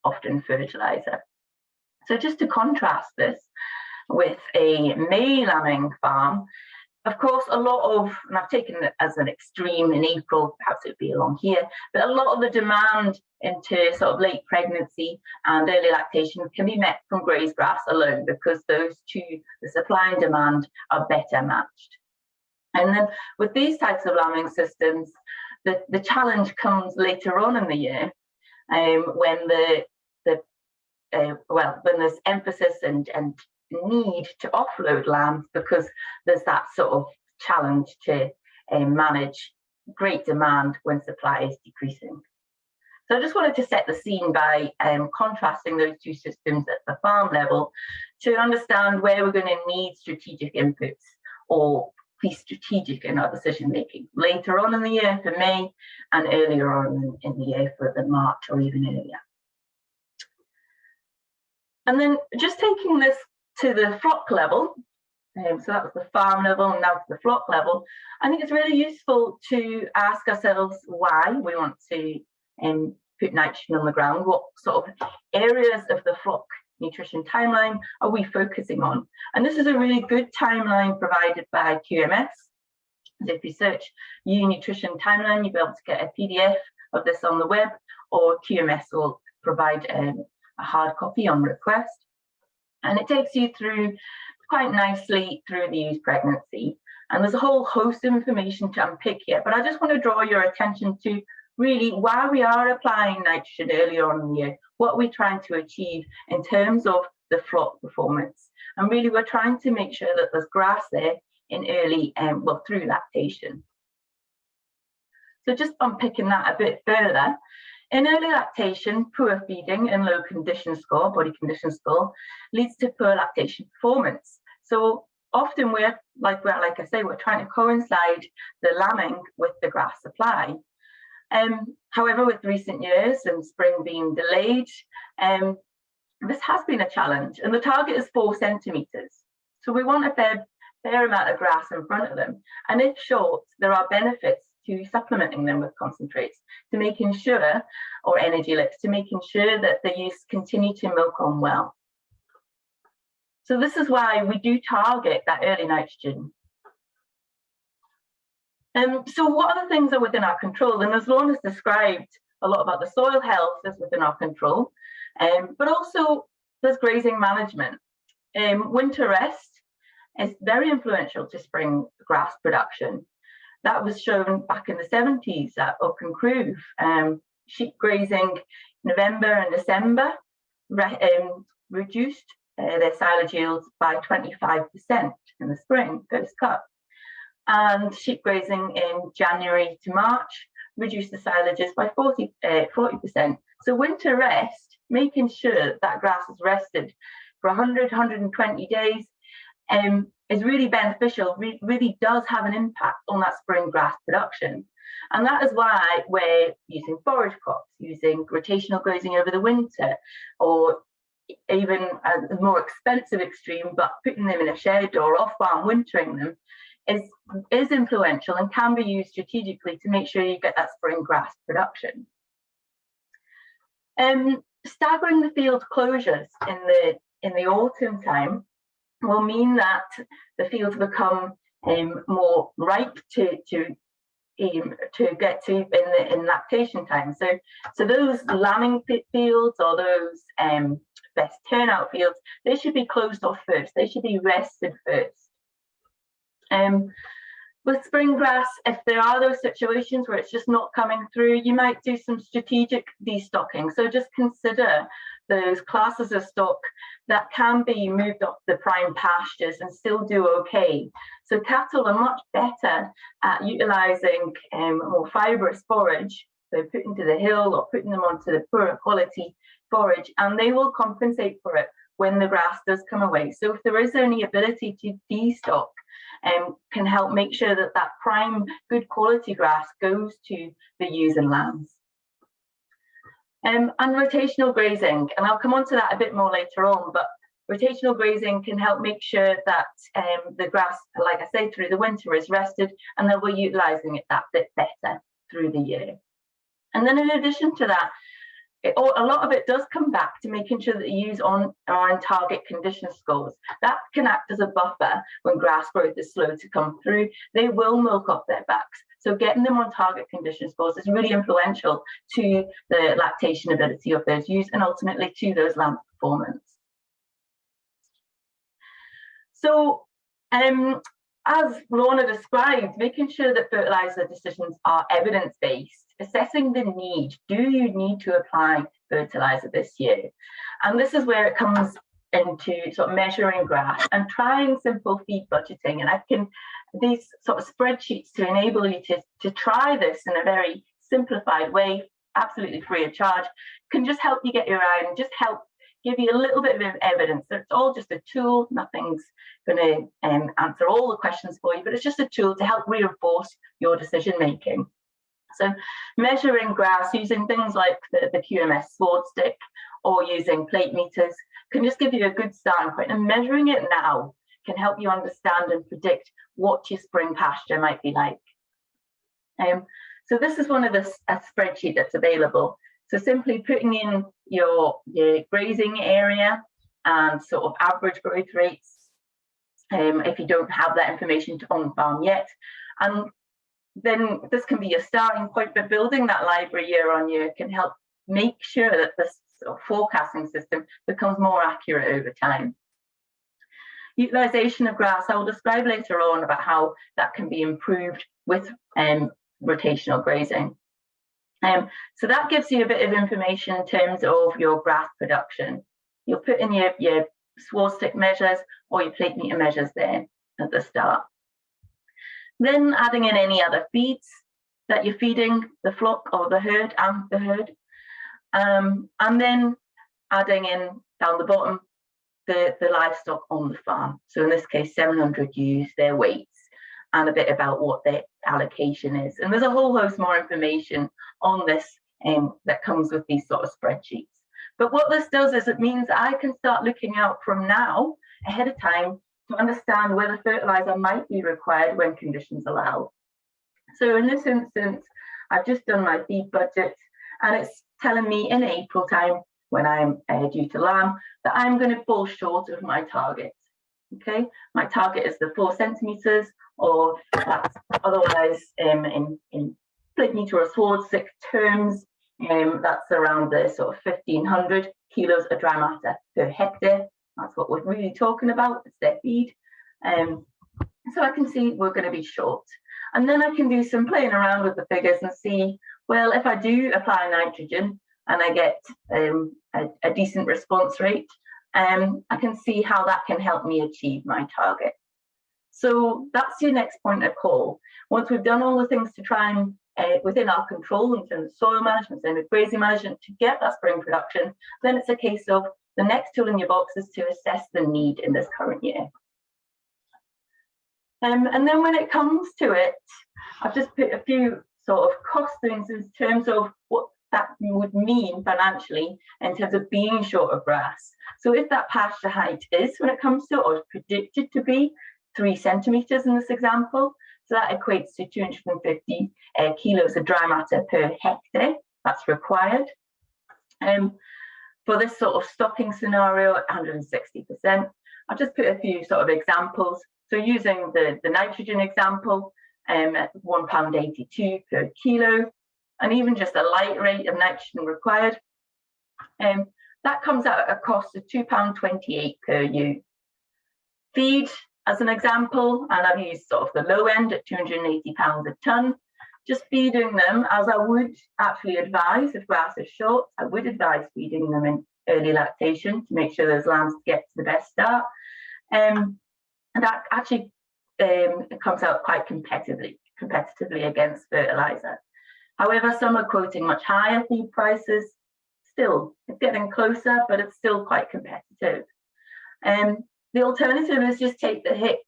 often fertiliser. So just to contrast this with a May lambing farm, of course, a lot of, and I've taken it as an extreme in April, perhaps it would be along here, but a lot of the demand into sort of late pregnancy and early lactation can be met from grazed grass alone because those two, the supply and demand, are better matched. And then with these types of lambing systems, the challenge comes later on in the year when when there's emphasis and need to offload lambs because there's that sort of challenge to manage great demand when supply is decreasing. So I just wanted to set the scene by contrasting those two systems at the farm level to understand where we're going to need strategic inputs or be strategic in our decision making later on in the year for May and earlier on in the year for the March or even earlier. And then just taking this to the flock level, so that was the farm level and now to the flock level, I think it's really useful to ask ourselves why we want to put nitrogen on the ground. What sort of areas of the flock nutrition timeline are we focusing on? And this is a really good timeline provided by QMS. So if you search EU Nutrition Timeline, you'll be able to get a PDF of this on the web, or QMS will provide a hard copy on request. And it takes you through quite nicely through the ewe's pregnancy. And there's a whole host of information to unpick here, but I just want to draw your attention to really why we are applying nitrogen earlier on in the year, what we're trying to achieve in terms of the flock performance. And really we're trying to make sure that there's grass there in early, through lactation. So just unpicking that a bit further, in early lactation, poor feeding and low condition score, body condition score, leads to poor lactation performance. So often we're like I say, we're trying to coincide the lambing with the grass supply. However, with recent years and spring being delayed, this has been a challenge, and the target is 4 centimetres. So we want a fair amount of grass in front of them. And if short, there are benefits to supplementing them with concentrates, to making sure, or energy lips, to making sure that the ewes continue to milk on well. So this is why we do target that early nitrogen. So what other things are within our control? And as Lorna's described, a lot about the soil health is within our control, but also there's grazing management. Winter rest is very influential to spring grass production. That was shown back in the 70s at Oak and Crove. Sheep grazing November and December reduced their silage yields by 25% in the spring, post cut. And sheep grazing in January to March reduced the silages by 40%. So winter rest, making sure that grass is rested for 100, 120 days is really beneficial, really does have an impact on that spring grass production. And that is why we're using forage crops, using rotational grazing over the winter, or even a more expensive extreme, but putting them in a shed or off-farm wintering them is influential and can be used strategically to make sure you get that spring grass production. Staggering the field closures in the autumn time will mean that the fields become more ripe to get to in lactation time. So those lambing fields or those best turnout fields, they should be closed off first. They should be rested first. With spring grass, if there are those situations where it's just not coming through, you might do some strategic destocking. So just consider those classes of stock that can be moved off the prime pastures and still do okay. So cattle are much better at utilising more fibrous forage, so putting to the hill or putting them onto the poorer quality forage, and they will compensate for it when the grass does come away. So if there is any ability to destock, can help make sure that that prime good quality grass goes to the ewes and lambs. And rotational grazing, and I'll come on to that a bit more later on, but rotational grazing can help make sure that the grass, like I say, through the winter is rested, and then we're utilising it that bit better through the year. And then in addition to that, a lot of it does come back to making sure that the ewes are on target condition scores. That can act as a buffer when grass growth is slow to come through. They will milk off their backs. So getting them on target condition scores is really influential to the lactation ability of those ewes and ultimately to those lambs' performance. So as Lorna described, making sure that fertiliser decisions are evidence-based, assessing the need. Do you need to apply fertiliser this year? And this is where it comes into sort of measuring grass and trying simple feed budgeting. And these sort of spreadsheets to enable you to try this in a very simplified way, absolutely free of charge, can just help you get around, just help give you a little bit of evidence. So it's all just a tool. Nothing's going to answer all the questions for you, but it's just a tool to help reinforce your decision making. So measuring grass using things like the QMS sward stick or using plate meters can just give you a good starting point, and measuring it now can help you understand and predict what your spring pasture might be like. So this is one of a spreadsheet that's available. So simply putting in your grazing area and sort of average growth rates, if you don't have that information on farm yet. And then this can be your starting point, but building that library year on year can help make sure that this sort of forecasting system becomes more accurate over time. Utilization of grass, I will describe later on about how that can be improved with rotational grazing. So that gives you a bit of information in terms of your grass production. You'll put in your sward stick measures or your plate meter measures there at the start. Then adding in any other feeds that you're feeding the flock or the herd and the herd. And then adding in down the bottom the livestock on the farm. So in this case, 700 ewes, their weights, and a bit about what their allocation is. And there's a whole host more information on this that comes with these sort of spreadsheets. But what this does is it means I can start looking out from now ahead of time to understand whether fertiliser might be required when conditions allow. So in this instance, I've just done my feed budget, and it's telling me in April time, when I'm due to lamb, that I'm going to fall short of my target. Okay, my target is the 4 centimetres, or that's otherwise in plate metre or sward stick terms, that's around the sort of 1,500 kilos of dry matter per hectare. That's what we're really talking about, it's their feed. So I can see we're going to be short. And then I can do some playing around with the figures and see, well, if I do apply nitrogen and I get a decent response rate, I can see how that can help me achieve my target. So that's your next point of call. Once we've done all the things to try and within our control in terms of soil management, same with grazing management, to get that spring production, then it's a case of the next tool in your box is to assess the need in this current year. And then when it comes to it, I've just put a few sort of costings in terms of what that would mean financially in terms of being short of grass. So if that pasture height is, when it comes to, or is predicted to be 3 centimetres in this example, so that equates to 250 kilos of dry matter per hectare that's required. For this sort of stocking scenario at 160%, I'll just put a few sort of examples. So using the nitrogen example, at £1.82 per kilo, and even just a light rate of nitrogen required, that comes out at a cost of £2.28 per ewe. Feed, as an example, and I've used sort of the low end at £280 a tonne. Just feeding them, as I would actually advise if grass is short, I would advise feeding them in early lactation to make sure those lambs get to the best start. And that actually it comes out quite competitively against fertiliser. However, some are quoting much higher feed prices. Still, it's getting closer, but it's still quite competitive. The alternative is just take the hit,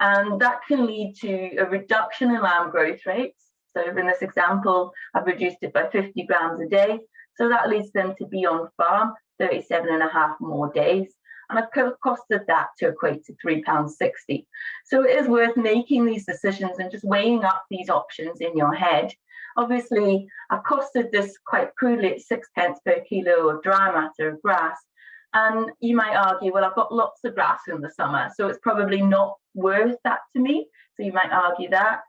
and that can lead to a reduction in lamb growth rates. So in this example, I've reduced it by 50 grams a day. So that leads them to be on farm 37.5 more days. And I've costed that to equate to £3.60. So it is worth making these decisions and just weighing up these options in your head. Obviously, I've costed this quite crudely at 6 pence per kilo of dry matter of grass. And you might argue, well, I've got lots of grass in the summer, so it's probably not worth that to me. So you might argue that.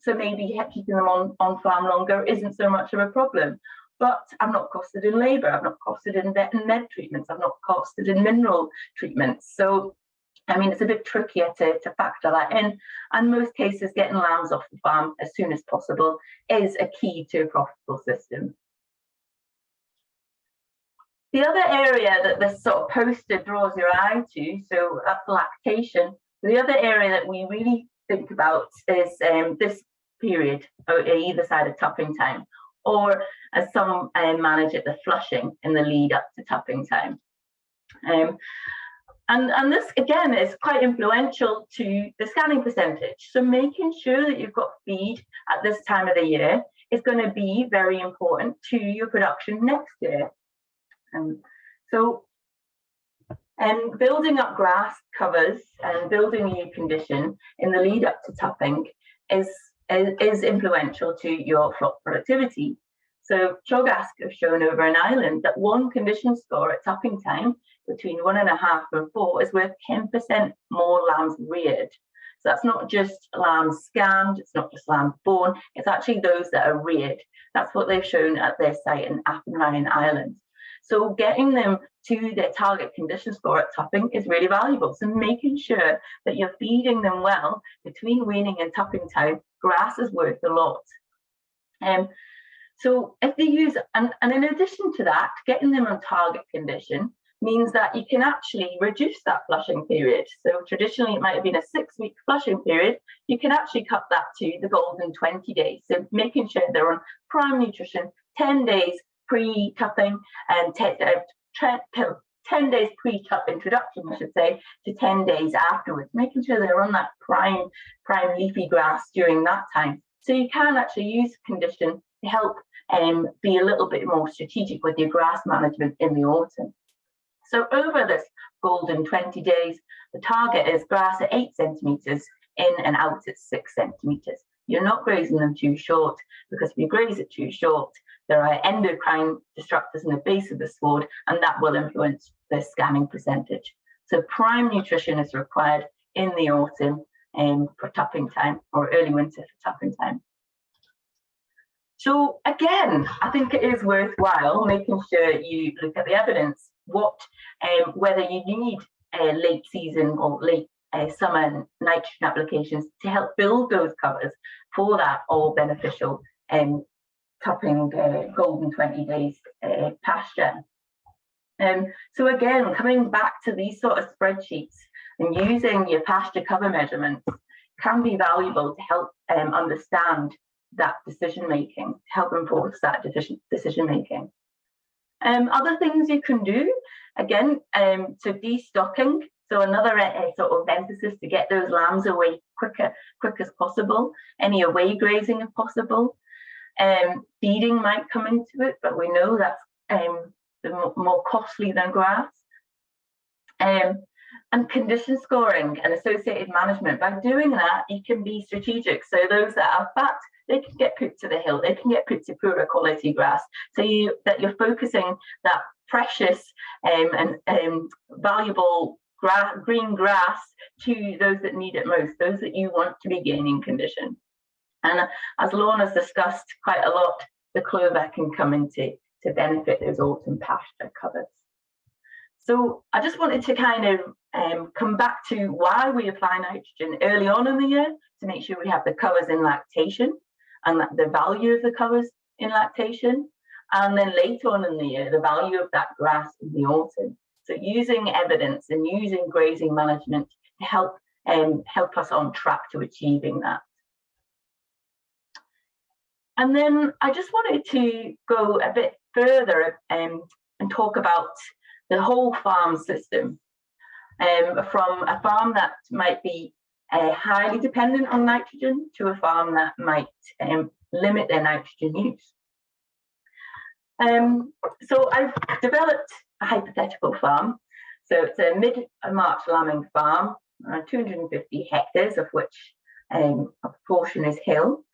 So maybe keeping them on farm longer isn't so much of a problem. But I'm not costed in labour, I've not costed in vet and med treatments, I've not costed in mineral treatments. So, I mean, it's a bit trickier to factor that in. And in most cases, getting lambs off the farm as soon as possible is a key to a profitable system. The other area that this sort of poster draws your eye to, so that's lactation. The other area that we really think about is this period, either side of tupping time, or as some manage it, the flushing in the lead up to tupping time. And this, again, is quite influential to the scanning percentage. So making sure that you've got feed at this time of the year is going to be very important to your production next year. Building up grass covers and building new condition in the lead up to tupping is influential to your flock productivity. So Trogask have shown over in Ireland that one condition score at tupping time between 1.5 and 4 is worth 10% more lambs reared. So that's not just lambs scanned, it's not just lambs born, it's actually those that are reared. That's what they've shown at their site in Athenry in Ireland. So getting them to their target condition score at tupping is really valuable. So making sure that you're feeding them well between weaning and tupping time, grass is worth a lot. So if they use, and in addition to that, getting them on target condition means that you can actually reduce that flushing period. So traditionally it might have been a 6-week flushing period. You can actually cut that to the golden 20 days. So making sure they're on prime nutrition, 10 days pre-tupping and 10 days pre-tup introduction, I should say, to 10 days afterwards, making sure they're on that prime leafy grass during that time. So you can actually use condition to help be a little bit more strategic with your grass management in the autumn. So over this golden 20 days, the target is grass at 8 centimetres, in and out at 6 centimetres. You're not grazing them too short, because if you graze it too short, there are endocrine disruptors in the base of the sward, and that will influence the scanning percentage. So prime nutrition is required in the autumn for tupping time, or early winter for tupping time. So again, I think it is worthwhile making sure you look at the evidence, whether you need late season or late summer nitrogen applications to help build those covers for that all beneficial tupping golden 20 days pasture. So again, coming back to these sort of spreadsheets and using your pasture cover measurements can be valuable to help understand that decision making, to help enforce that decision making. Other things you can do, again, so destocking. So another sort of emphasis to get those lambs away quick as possible, any away grazing if possible. Feeding might come into it, but we know that's more costly than grass. And condition scoring and associated management. By doing that, you can be strategic. So those that are fat, they can get put to the hill, they can get put to poorer quality grass. So you're focusing that precious and valuable green grass to those that need it most, those that you want to be gaining condition. And as Lorna's discussed quite a lot, the clover can come into to benefit those autumn pasture covers. So I just wanted to kind of come back to why we apply nitrogen early on in the year to make sure we have the covers in lactation and the value of the covers in lactation, and then later on in the year, the value of that grass in the autumn. So using evidence and using grazing management to help us on track to achieving that. And then I just wanted to go a bit further and talk about the whole farm system, from a farm that might be highly dependent on nitrogen to a farm that might limit their nitrogen use. So I've developed a hypothetical farm. So it's a mid-March lambing farm, 250 hectares, of which a proportion is hill,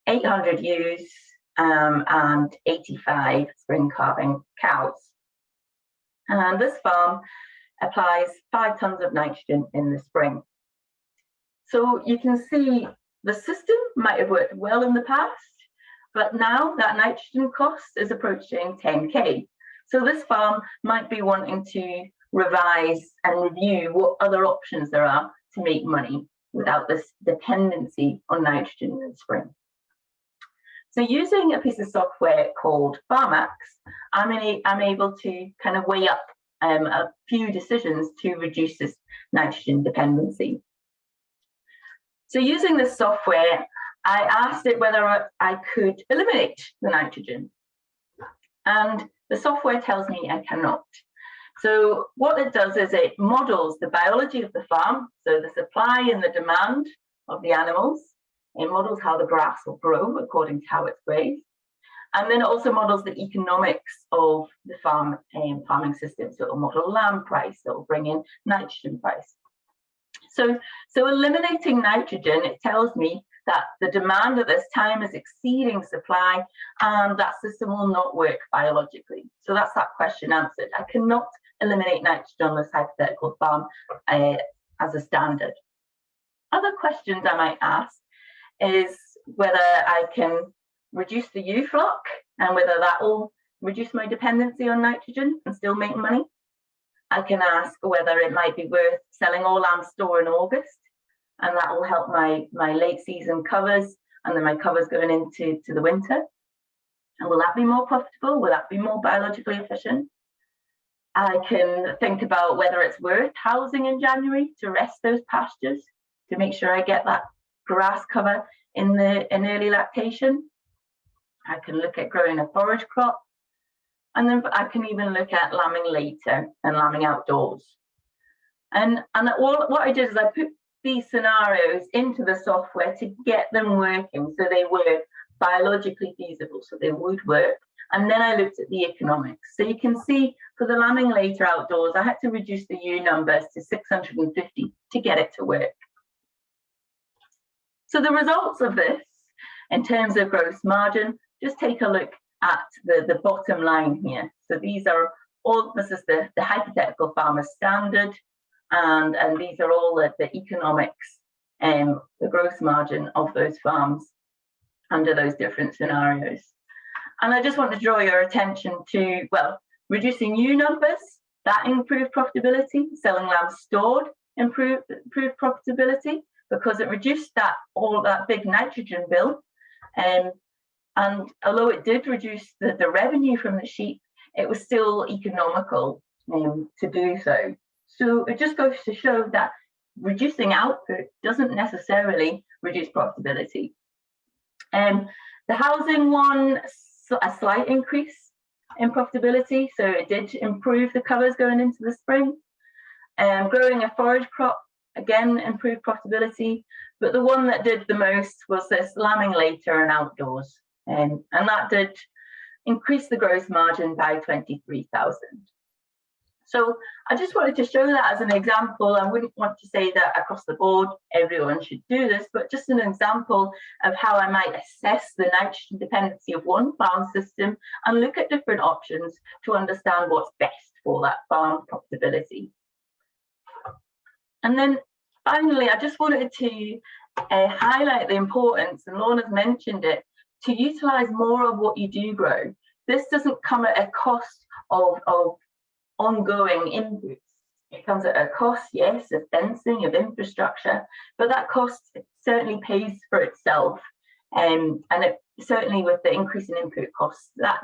800 ewes and 85 spring calving cows. And this farm applies 5 tons of nitrogen in the spring. So you can see the system might have worked well in the past, but now that nitrogen cost is approaching 10K. So this farm might be wanting to revise and review what other options there are to make money without this dependency on nitrogen in the spring. So using a piece of software called Farmax, I'm able to kind of weigh up a few decisions to reduce this nitrogen dependency. So using this software, I asked it whether I could eliminate the nitrogen. And the software tells me I cannot. So what it does is it models the biology of the farm, so the supply and the demand of the animals. It models how the grass will grow according to how it's grazed. And then it also models the economics of the farming system. So it'll model land price, it'll bring in nitrogen price. So eliminating nitrogen, it tells me that the demand at this time is exceeding supply and that system will not work biologically. So that's that question answered. I cannot eliminate nitrogen on this hypothetical farm as a standard. Other questions I might ask is whether I can reduce the ewe flock and whether that will reduce my dependency on nitrogen and still make money. I can ask whether it might be worth selling all lamb store in August, and that will help my late season covers and then my covers going into the winter. And will that be more profitable? Will that be more biologically efficient? I can think about whether it's worth housing in January to rest those pastures to make sure I get that grass cover in early lactation. I can look at growing a forage crop, and then I can even look at lambing later and lambing outdoors. And what I did is I put these scenarios into the software to get them working so they were biologically feasible, so they would work. And then I looked at the economics. So you can see for the lambing later outdoors, I had to reduce the ewe numbers to 650 to get it to work. So the results of this, in terms of gross margin, just take a look at the bottom line here. So these are all, this is the hypothetical farmer standard, and these are all the economics and the gross margin of those farms under those different scenarios. And I just want to draw your attention to, well, reducing ewe numbers, that improved profitability, selling lambs stored, improved profitability, because it reduced all that big nitrogen bill. And although it did reduce the revenue from the sheep, it was still economical to do so. So it just goes to show that reducing output doesn't necessarily reduce profitability. The housing one, a slight increase in profitability, so it did improve the covers going into the spring. Growing a forage crop, again, improved profitability, but the one that did the most was this lambing later and outdoors, and that did increase the gross margin by 23,000. So I just wanted to show that as an example. I wouldn't want to say that across the board everyone should do this, but just an example of how I might assess the nitrogen dependency of one farm system and look at different options to understand what's best for that farm profitability. And then finally, I just wanted to highlight the importance, and Lorna's mentioned it, to utilise more of what you do grow. This doesn't come at a cost of ongoing inputs. It comes at a cost, yes, of fencing, of infrastructure, but that cost certainly pays for itself. And it, certainly with the increase in input costs, that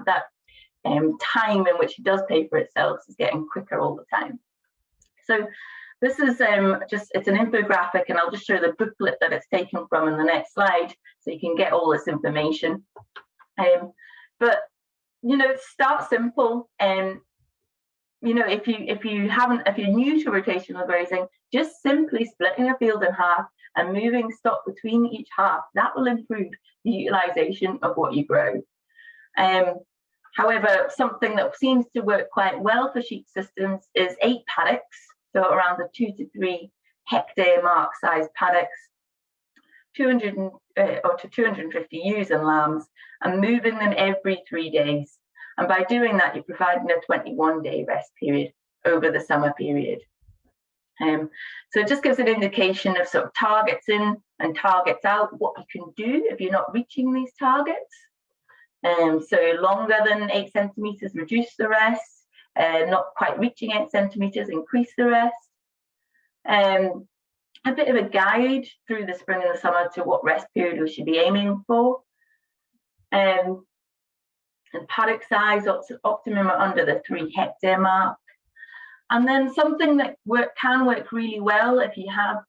time in which it does pay for itself is getting quicker all the time. So this is it's an infographic, and I'll just show the booklet that it's taken from in the next slide, so you can get all this information. But you know, start simple. You know, if you're new to rotational grazing, just simply splitting a field in half and moving stock between each half, that will improve the utilisation of what you grow. However, something that seems to work quite well for sheep systems is 8 paddocks, so around the 2 to 3 hectare mark size paddocks, 200 or to 250 ewes and lambs, and moving them every 3 days. And by doing that, you're providing a 21-day rest period over the summer period. So it just gives an indication of sort of targets in and targets out, what you can do if you're not reaching these targets. So longer than 8 centimetres, reduce the rest. Not quite reaching 8 centimetres, increase the rest. A bit of a guide through the spring and the summer to what rest period we should be aiming for. And paddock size, optimum under the 3 hectare mark. And then something that can work really well if you have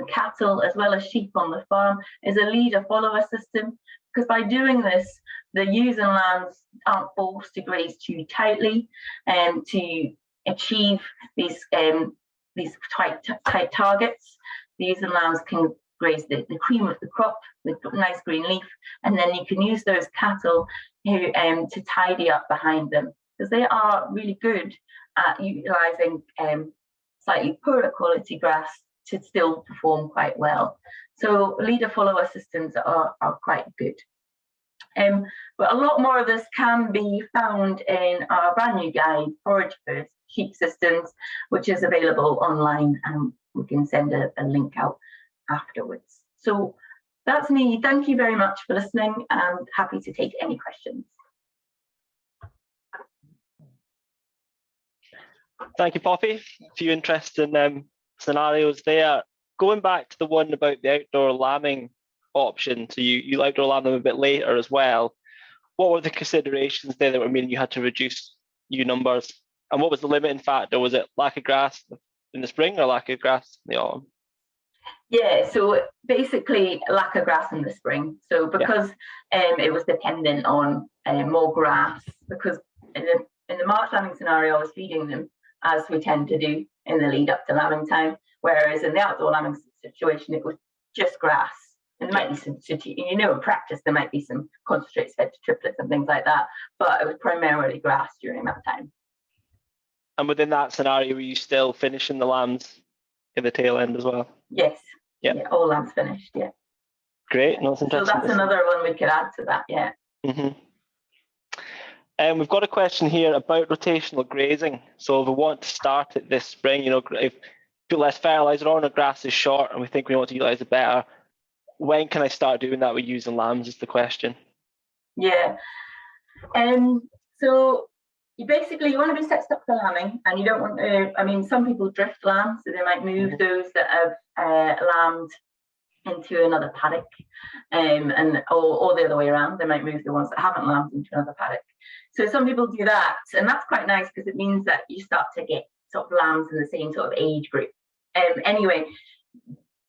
cattle as well as sheep on the farm is a leader-follower system, because by doing this, the ewes and lambs aren't forced to graze too tightly and to achieve these tight targets. The ewes and lambs can graze the cream of the crop with nice green leaf, and then you can use those cattle who to tidy up behind them, because they are really good at utilising slightly poorer quality grass to still perform quite well. So leader-follower systems are quite good. But a lot more of this can be found in our brand new guide, Forage for Sheep Systems, which is available online, and we can send a link out afterwards. So that's me. Thank you very much for listening, and happy to take any questions. Thank you, Poppy. A few interesting scenarios there. Going back to the one about the outdoor lambing option, so you outdoor lamb them a bit later as well. What were the considerations there that were meaning you had to reduce ewe numbers? And what was the limiting factor? Was it lack of grass in the spring or lack of grass in the autumn? Yeah, so basically lack of grass in the spring. So because it was dependent on more grass, because in the March lambing scenario, I was feeding them as we tend to do in the lead up to lambing time, whereas in the outdoor lambing situation, it was just grass. And there might be some, you know, in practice, there might be some concentrates fed to triplets and things like that, but it was primarily grass during that time. And within that scenario, were you still finishing the lambs in the tail end as well? Yes. Yep. Yeah, all lambs finished, yeah. Great. No, that's interesting. So that's another one we could add to that, yeah. And we've got a question here about rotational grazing. So if we want to start it this spring, you know, if put less fertiliser on, our grass is short and we think we want to utilise it better, when can I start doing that with ewes and lambs is the question. Yeah. So you want to be set up for lambing, and you don't want to, I mean, some people drift lambs, so they might move those that have lambed into another paddock, or the other way around. They might move the ones that haven't lambed into another paddock. So some people do that, and that's quite nice because it means that you start to get sort of lambs in the same sort of age group. Anyway,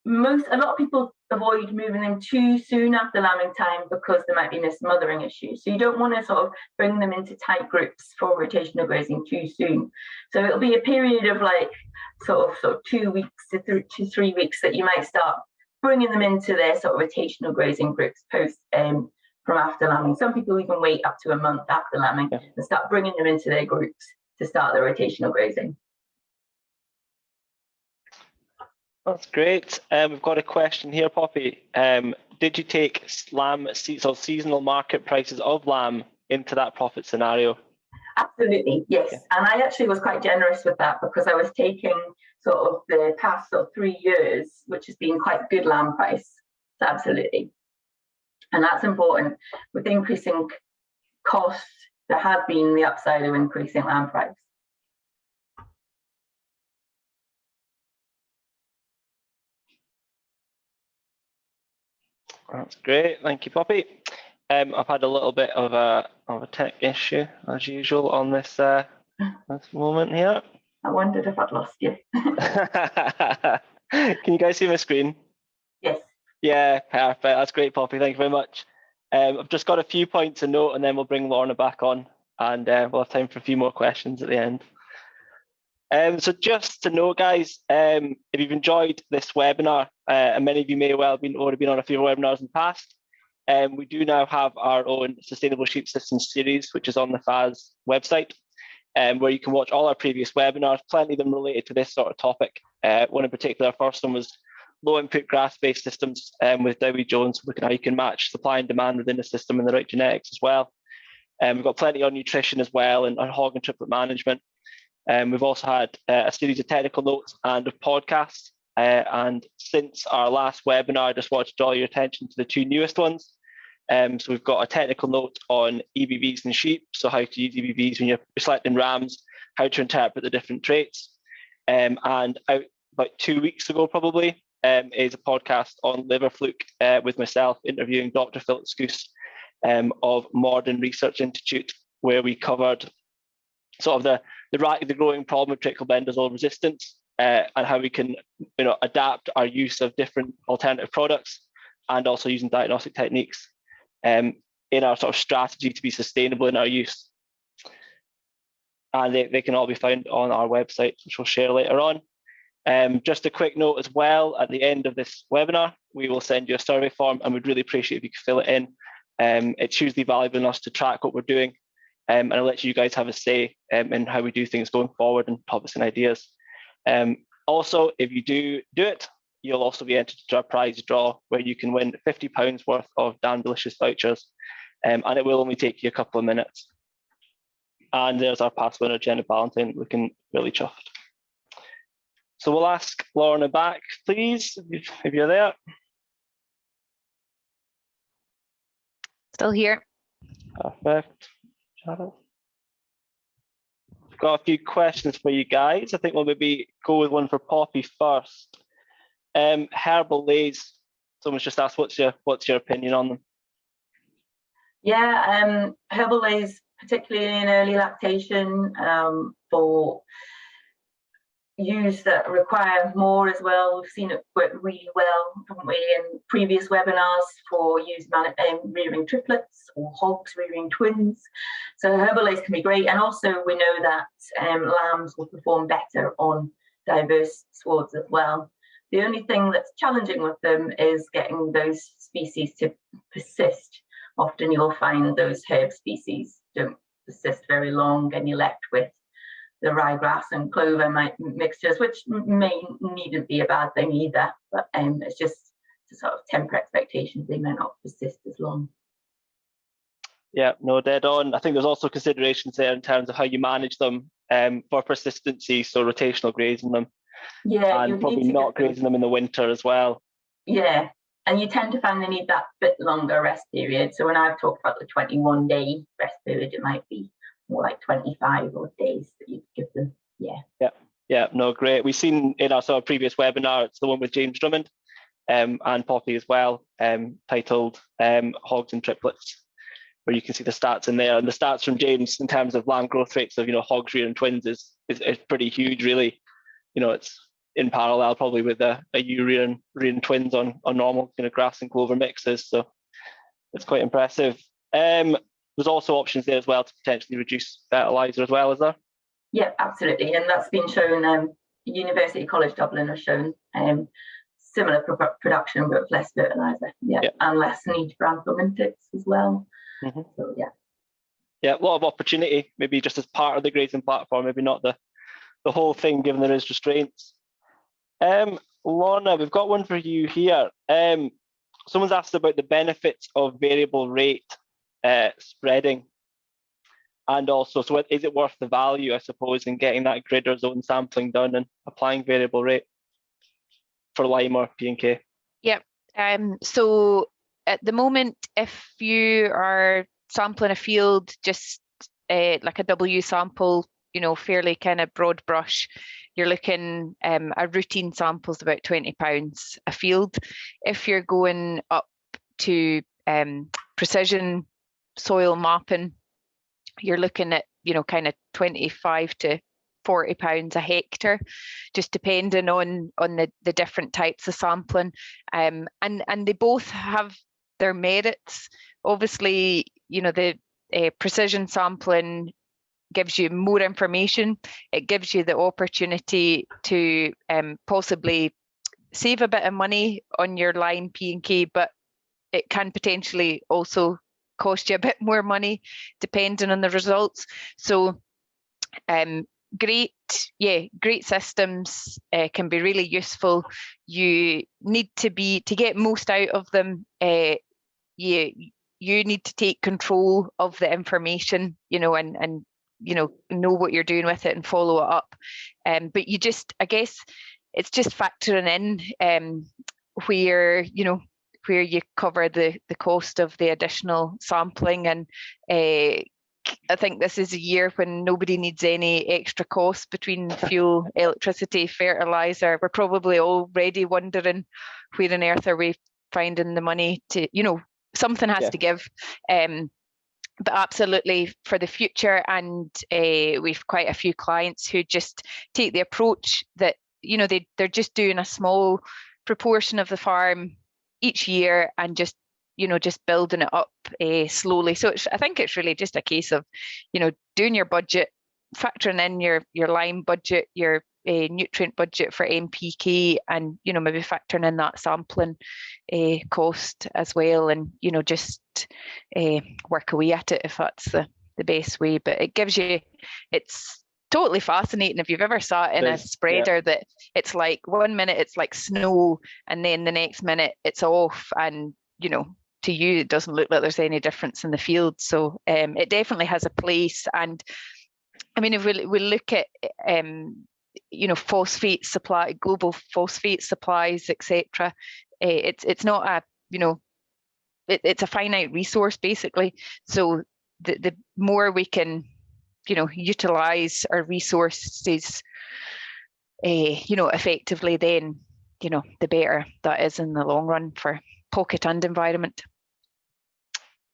a lot of people avoid moving them too soon after lambing time because there might be mismothering issues. So you don't want to sort of bring them into tight groups for rotational grazing too soon. So it'll be a period of like sort of 2 weeks to 3 weeks that you might start bringing them into their sort of rotational grazing groups post from after lambing. Some people even wait up to a month after lambing and start bringing them into their groups to start their rotational grazing. That's great. We've got a question here, Poppy. Did you take seasonal market prices of lamb into that profit scenario? Absolutely, yes. Yeah. And I actually was quite generous with that because I was taking sort of the past 3 years, which has been quite good lamb price. So absolutely. And that's important. With increasing costs, there has been the upside of increasing lamb price. That's great, thank you, Poppy. I've had a little bit of a tech issue as usual on this moment here. I wondered if I'd lost you. Can you guys see my screen? Yes. Yeah, perfect. That's great, Poppy. Thank you very much. I've just got a few points to note, and then we'll bring Lorna back on, and we'll have time for a few more questions at the end. So just to know, guys, if you've enjoyed this webinar, and many of you may well have already been on a few webinars in the past, we do now have our own Sustainable Sheep Systems series, which is on the FAS website, where you can watch all our previous webinars, plenty of them related to this sort of topic. One in particular, our first one was low input grass-based systems with Dowie Jones, looking at how you can match supply and demand within the system and the right genetics as well. We've got plenty on nutrition as well and on hog and triplet management. We've also had a series of technical notes and of podcasts. And since our last webinar, I just wanted to draw your attention to the two newest ones. So we've got a technical note on EBVs and sheep, so how to use EBVs when you're selecting rams, how to interpret the different traits. And out about 2 weeks ago, probably, is a podcast on liver fluke with myself interviewing Dr. Philip Scoose of Modern Research Institute, where we covered sort of the growing problem of trichobendazole resistance and how we can adapt our use of different alternative products and also using diagnostic techniques in our sort of strategy to be sustainable in our use. And they can all be found on our website, which we'll share later on. Just a quick note as well, at the end of this webinar, we will send you a survey form and we'd really appreciate if you could fill it in. It's hugely valuable enough to track what we're doing and it lets you guys have a say in how we do things going forward and topics and ideas. Also, if you do it, you'll also be entered to our prize draw where you can win £50 worth of Damn Delicious vouchers and it will only take you a couple of minutes. And there's our past winner, Jenna Ballantyne, looking really chuffed. So we'll ask Lorna back, please, if you're there. Still here. Perfect. I've got a few questions for you guys. I think we'll maybe go with one for Poppy first. Herbal lays. Someone's just asked, what's your opinion on them? Yeah, herbal lays, particularly in early lactation, for use that require more as well. We've seen it work really well, haven't we, in previous webinars for use rearing triplets or hogs rearing twins. So herbal lays can be great, and also we know that lambs will perform better on diverse swards as well. The only thing that's challenging with them is getting those species to persist. Often you'll find those herb species don't persist very long, and you're left with the ryegrass and clover mixtures, which needn't be a bad thing either, but it's just to sort of temper expectations. They might not persist as long. Yeah, no, dead on. I think there's also considerations there in terms of how you manage them for persistency, so rotational grazing them. Yeah, and probably not grazing them in the winter as well. Yeah, and you tend to find they need that bit longer rest period. So when I've talked about the 21-day rest period, it might be more like 25 odd days that you give them. Yeah, no, great. We've seen in our sort of previous webinar, it's the one with James Drummond and Poppy as well, titled Hogs and Triplets, where you can see the stats in there. And the stats from James in terms of lamb growth rates of hogs rearing twins is pretty huge, really. It's in parallel, probably with a urea and twins on normal grass and clover mixes. So it's quite impressive. There's also options there as well to potentially reduce fertiliser as well, is there? Yeah, absolutely, and that's been shown. University College Dublin has shown similar production but with less fertiliser, and less need for anthelmintics as well. Mm-hmm. So yeah, a lot of opportunity, maybe just as part of the grazing platform, maybe not the whole thing, given there is restraints. Lorna, we've got one for you here. Someone's asked about the benefits of variable rate spreading. And also, so is it worth the value, I suppose, in getting that grid or zone sampling done and applying variable rate for lime or P&K? Yep. So at the moment, if you are sampling a field, just like a W sample, fairly kind of broad brush, you're looking, a routine sample's about £20 a field. If you're going up to precision soil mapping, you're looking at, kind of £25 to £40 a hectare, just depending on the different types of sampling. And they both have their merits. Obviously, the precision sampling gives you more information. It gives you the opportunity to possibly save a bit of money on your lime P&K, but it can potentially also cost you a bit more money depending on the results. So great systems can be really useful. You need to get most out of them. You need to take control of the information, and know what you're doing with it and follow it up. But I guess it's just factoring in where you cover the cost of the additional sampling. And I think this is a year when nobody needs any extra cost between fuel, electricity, fertiliser. We're probably already wondering where on earth are we finding the money to, something has to give. But absolutely for the future, and we've quite a few clients who just take the approach that, they're just doing a small proportion of the farm each year and just building it up slowly. So I think it's really just a case of, doing your budget, factoring in your lime budget, your nutrient budget for NPK, and maybe factoring in that sampling cost as well, and just work away at it if that's the best way. But it's totally fascinating if you've ever sat in a spreader that it's like 1 minute it's like snow and then the next minute it's off, and to you it doesn't look like there's any difference in the field. So it definitely has a place. And I mean, if we look at phosphate supply, global phosphate supplies, etc., it's not a it's a finite resource basically. So the more we can utilize our resources effectively, then the better that is in the long run for pocket and environment.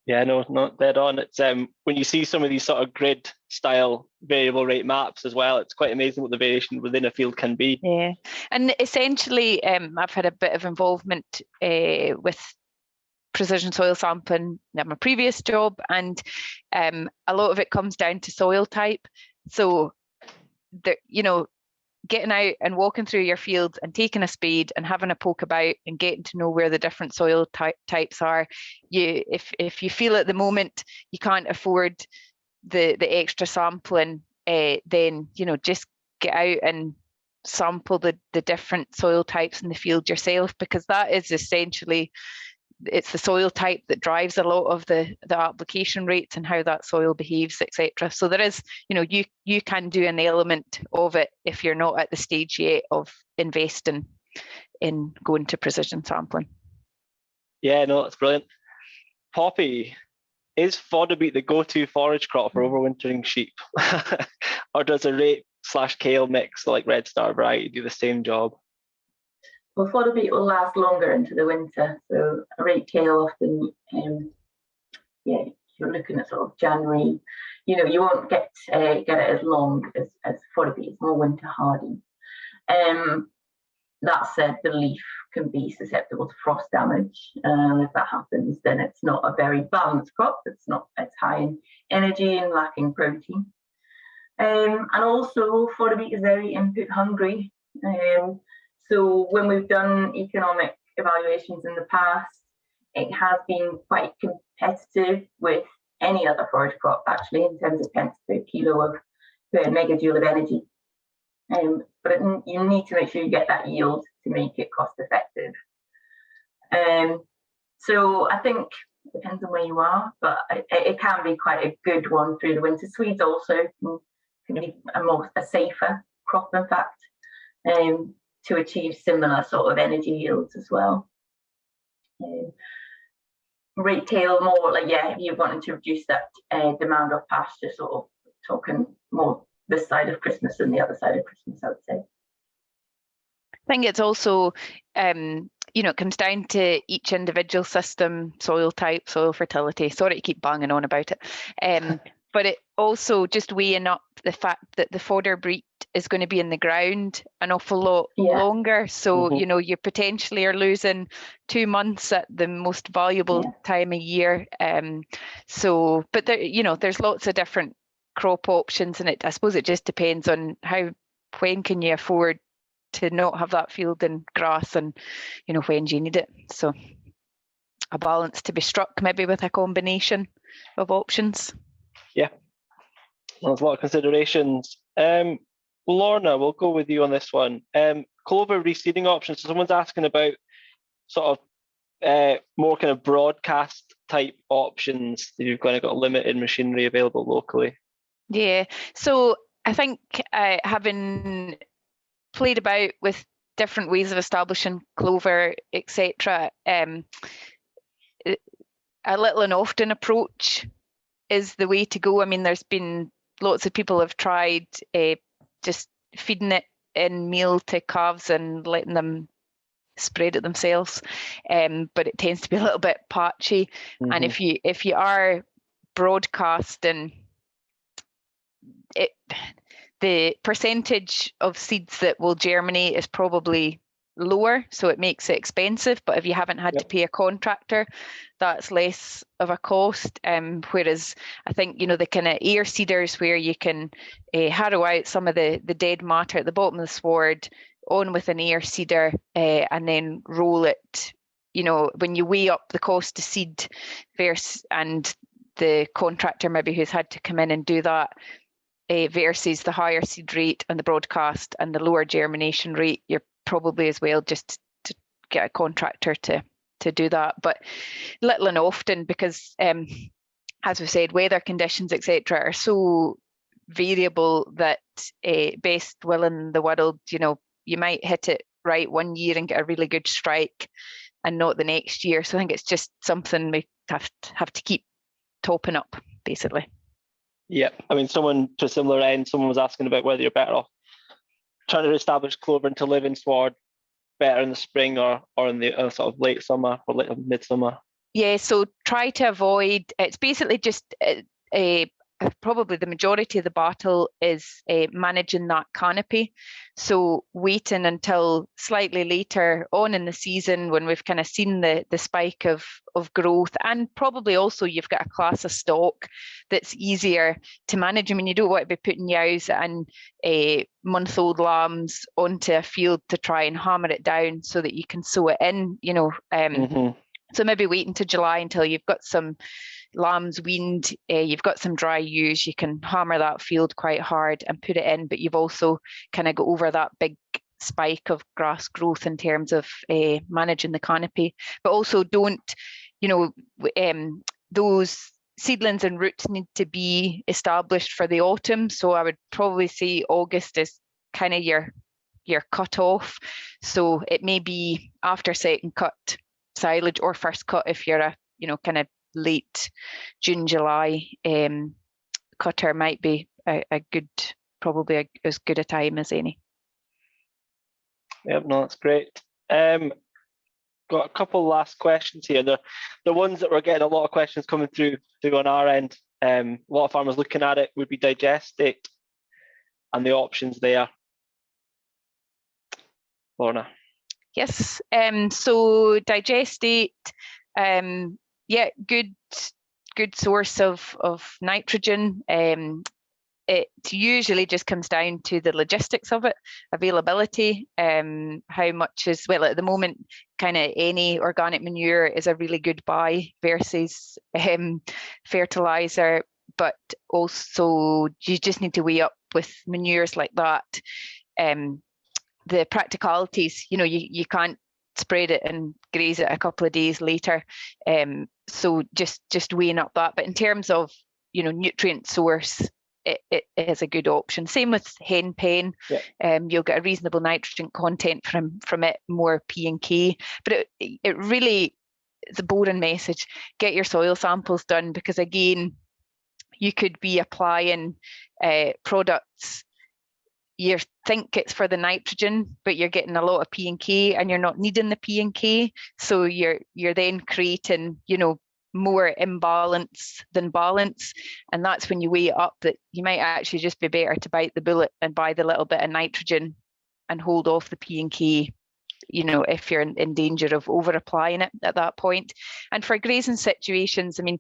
Yeah, no, not dead on. It's when you see some of these sort of grid style variable rate maps as well, it's quite amazing what the variation within a field can be. Yeah, and essentially I've had a bit of involvement with precision soil sampling at my previous job, and a lot of it comes down to soil type. So getting out and walking through your field and taking a spade and having a poke about and getting to know where the different soil types are. If you feel at the moment you can't afford the extra sampling, then just get out and sample the different soil types in the field yourself, because that is essentially, it's the soil type that drives a lot of the application rates and how that soil behaves, etc. So there is, you can do an element of it if you're not at the stage yet of investing in going to precision sampling. Yeah, no, that's brilliant. Poppy, is fodder beet the go-to forage crop for overwintering sheep? Or does a rape/kale mix like Red Star variety do the same job? Well, fodder beet will last longer into the winter, so a rape kale often, you're looking at sort of January. You won't get it as long as fodder beet. It's more winter hardy. That said, the leaf can be susceptible to frost damage. If that happens, then it's not a very balanced crop. It's high in energy and lacking protein. And also, fodder beet is very input hungry. So when we've done economic evaluations in the past, it has been quite competitive with any other forage crop, actually, in terms of pence per kilo of per megajoule of energy. But you need to make sure you get that yield to make it cost effective. So I think it depends on where you are, but it can be quite a good one through the winter. Swedes also can be a safer crop, in fact, to achieve similar sort of energy yields as well. Rate tail, more like, if you wanted to reduce that demand of pasture, sort of talking more this side of Christmas than the other side of Christmas, I would say. I think it's also, it comes down to each individual system, soil type, soil fertility. Sorry to keep banging on about it. But it also just weighing up the fact that the fodder beet is going to be in the ground an awful lot longer. So, you potentially are losing 2 months at the most valuable time of year. But there's lots of different crop options, and I suppose it just depends on when can you afford to not have that field in grass, and when do you need it. So a balance to be struck, maybe with a combination of options. Yeah, there's a lot of considerations. Lorna, we'll go with you on this one. Clover reseeding options. So someone's asking about sort of more kind of broadcast type options that you've kind of got limited machinery available locally. Yeah, so I think having played about with different ways of establishing clover, etc., a little and often approach is the way to go. I mean, there's been lots of people have tried just feeding it in meal to calves and letting them spread it themselves, but it tends to be a little bit patchy. And if you are broadcasting it, the percentage of seeds that will germinate is probably lower, so it makes it expensive. But if you haven't had to pay a contractor, that's less of a cost. Whereas I think the kind of air seeders where you can harrow out some of the dead matter at the bottom of the sward on with an air seeder and then roll it. When you weigh up the cost to seed versus and the contractor maybe who's had to come in and do that, versus the higher seed rate and the broadcast and the lower germination rate, you're probably as well just to get a contractor to do that. But little and often, because as we said, weather conditions, etc., are so variable that best will in the world, you might hit it right one year and get a really good strike and not the next year. So I think it's just something we have to keep topping up, basically. Yeah, I mean, someone to a similar end, someone was asking about whether you're better off trying to establish clover into living sward better in the spring or in the sort of late summer or late midsummer. Yeah, so try to avoid, it's basically just probably the majority of the battle is managing that canopy. So waiting until slightly later on in the season when we've kind of seen the spike of growth, and probably also you've got a class of stock that's easier to manage. I mean, you don't want to be putting ewes and month-old lambs onto a field to try and hammer it down so that you can sow it in, So maybe wait until July until you've got some lambs weaned, you've got some dry ewes, you can hammer that field quite hard and put it in, but you've also kind of got over that big spike of grass growth in terms of managing the canopy. But also don't, those seedlings and roots need to be established for the autumn. So I would probably say August is kind of your cut off. So it may be after second cut silage or first cut if you're a kind of late June, July cutter might be a good, probably as good a time as any. Yep, no, that's great. Got a couple last questions here. The ones that we're getting a lot of questions coming through on our end. A lot of farmers looking at it would be digestate and the options there. Lorna. Yes. So digestate, yeah, good source of nitrogen. It usually just comes down to the logistics of it, availability, how much is, well, at the moment, kind of any organic manure is a really good buy versus fertiliser, but also you just need to weigh up with manures like that. The practicalities, you can't spread it and graze it a couple of days later. So just weighing up that. But in terms of, nutrient source, it is a good option. Same with hen pen. Yeah. You'll get a reasonable nitrogen content from it, more P and K. But it really, it's a boring message. Get your soil samples done, because again, you could be applying products. You think it's for the nitrogen, but you're getting a lot of P and K, and you're not needing the P and K. So you're then creating, more imbalance than balance, and that's when you weigh it up that you might actually just be better to bite the bullet and buy the little bit of nitrogen and hold off the P and K, if you're in danger of over applying it at that point. And for grazing situations, I mean,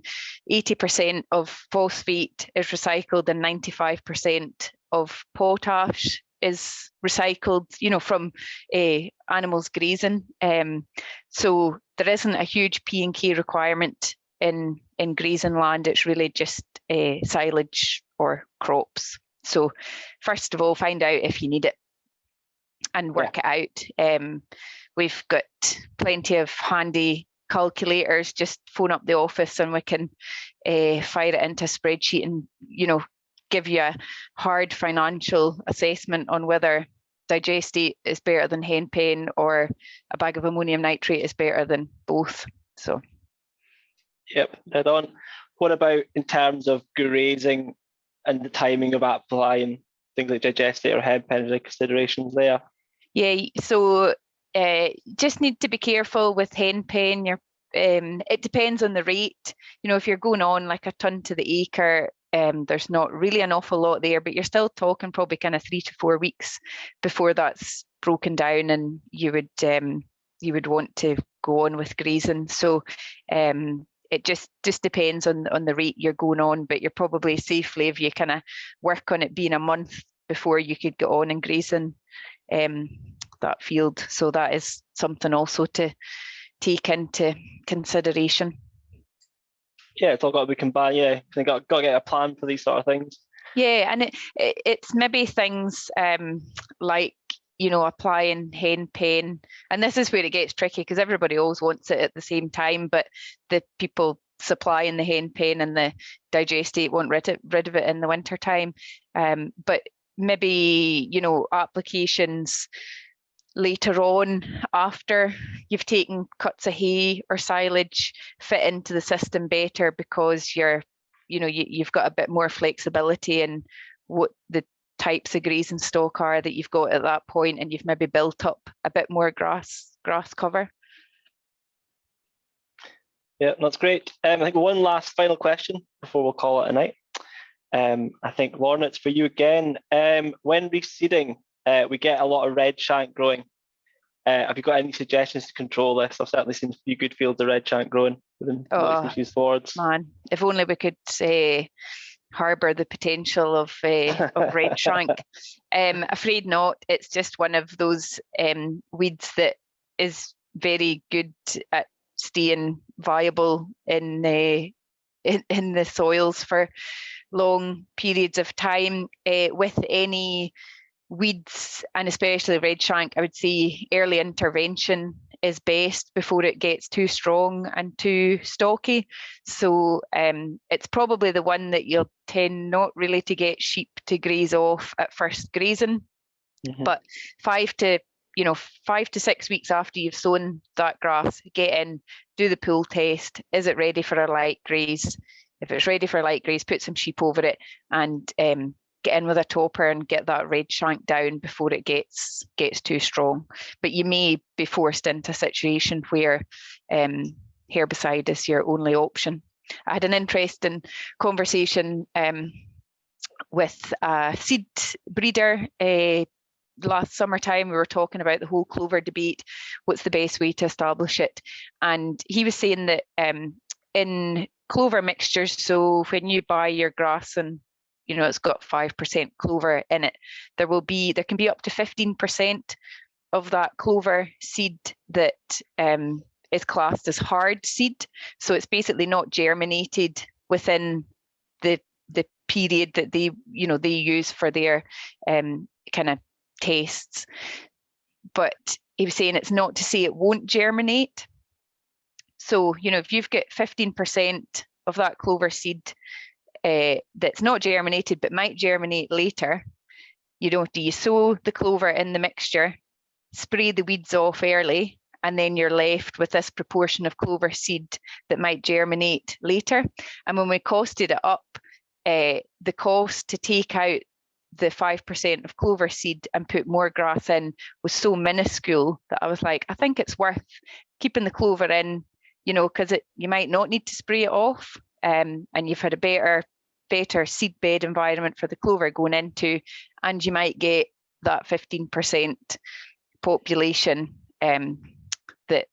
80% of phosphate is recycled and 95% of potash is recycled, from animals grazing. So there isn't a huge P and K requirement in grazing land. It's really just silage or crops. So first of all, find out if you need it and work it out. We've got plenty of handy calculators. Just phone up the office and we can fire it into a spreadsheet and, give you a hard financial assessment on whether digestate is better than hen pen or a bag of ammonium nitrate is better than both. So, yep, dead on. What about in terms of grazing and the timing of applying things like digestate or hen pen? Are there considerations there? Yeah, so just need to be careful with hen pen. It depends on the rate. If you're going on like a ton to the acre, there's not really an awful lot there, but you're still talking probably kind of 3 to 4 weeks before that's broken down, and you would want to go on with grazing. So it just depends on the rate you're going on, but you're probably safely, if you kind of work on it being a month before you could get on and grazing that field. So that is something also to take into consideration. Yeah, it's all got to be combined. Yeah, they got to get a plan for these sort of things. Yeah, and it's maybe things like, applying hen pen, and this is where it gets tricky because everybody always wants it at the same time, but the people supplying the hen pen and the digestate want rid of it in the winter time. But maybe, applications later on after you've taken cuts of hay or silage fit into the system better, because you've got a bit more flexibility in what the types of grazing stock are that you've got at that point, and you've maybe built up a bit more grass cover. Yeah, that's great. I think one last final question before we'll call it a night. I think, Lorna, it's for you again. When reseeding, we get a lot of red shank growing. Have you got any suggestions to control this? I've certainly seen a few good fields of red shank growing within issues forwards. Man, if only we could harbour the potential of red shank. Afraid not. It's just one of those weeds that is very good at staying viable in the soils for long periods of time. With any weeds, and especially red shank, I would say early intervention is best before it gets too strong and too stocky. So it's probably the one that you'll tend not really to get sheep to graze off at first grazing. Mm-hmm. But 5 to 6 weeks after you've sown that grass, get in, do the pull test. Is it ready for a light graze? If it's ready for a light graze, put some sheep over it and get in with a topper and get that red shank down before it gets too strong. But you may be forced into a situation where herbicide is your only option. I had an interesting conversation with a seed breeder last summertime, we were talking about the whole clover debate. What's the best way to establish it? And he was saying that in clover mixtures, so when you buy your grass and it's got 5% clover in it, there can be up to 15% of that clover seed that is classed as hard seed. So it's basically not germinated within the period that they use for their kind of tests. But he was saying it's not to say it won't germinate. So if you've got 15% of that clover seed that's not germinated but might germinate later, do you sow the clover in the mixture, spray the weeds off early, and then you're left with this proportion of clover seed that might germinate later. And when we costed it up, the cost to take out the 5% of clover seed and put more grass in was so minuscule that I was like, I think it's worth keeping the clover in, because you might not need to spray it off, and you've had a better seed bed environment for the clover going into, and you might get that 15% population that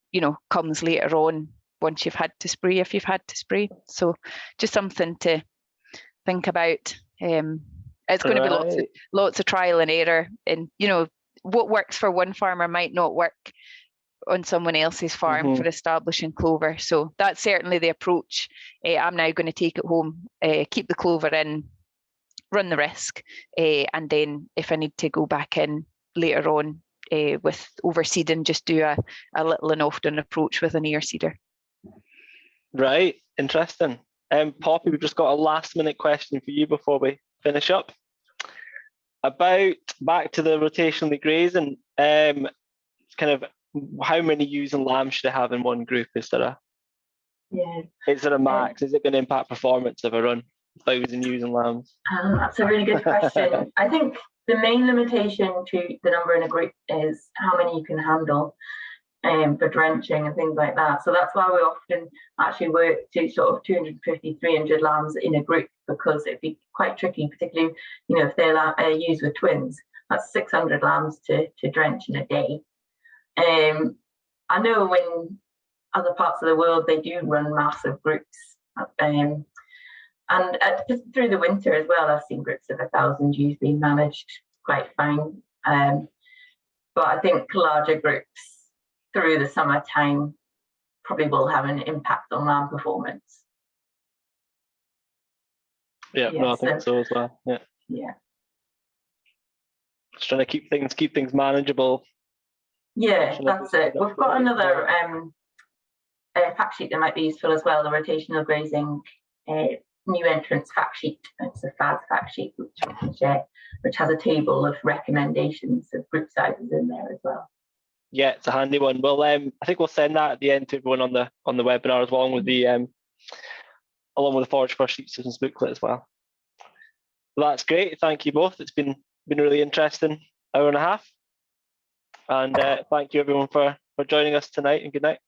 comes later on once you've had to spray, if you've had to spray. So just something to think about. It's going to be lots of trial and error, and what works for one farmer might not work on someone else's farm for establishing clover. So that's certainly the approach. I'm now going to take it home, keep the clover in, run the risk, and then if I need to go back in later on with overseeding, just do a little and often approach with an ear seeder. Right, interesting. Poppy, we've just got a last minute question for you before we finish up. About back to the rotationally grazing, kind of how many ewes and lambs should I have in one group? Is there a max? Is it going to impact performance if I run 1,000 ewes and lambs? That's a really good question. I think the main limitation to the number in a group is how many you can handle for drenching and things like that. So that's why we often actually work to sort of 250, 300 lambs in a group, because it'd be quite tricky, particularly if they're ewes with twins. That's 600 lambs to drench in a day. I know in other parts of the world they do run massive groups, and through the winter as well, I've seen groups of 1,000 ewes being managed quite fine. But I think larger groups through the summertime probably will have an impact on lamb performance. Yeah, no, I think so as well. Yeah. Just trying to keep things manageable. Yeah, that's it. We've got another fact sheet that might be useful as well, the Rotational Grazing new entrance fact sheet. It's a FAS fact sheet which we can share, which has a table of recommendations of group sizes in there as well. Yeah, it's a handy one. Well, I think we'll send that at the end to everyone on the webinar, as along with the Forage First Sheep Systems booklet as well. Well, that's great. Thank you both. It's been really interesting hour and a half. And thank you everyone for joining us tonight, and good night.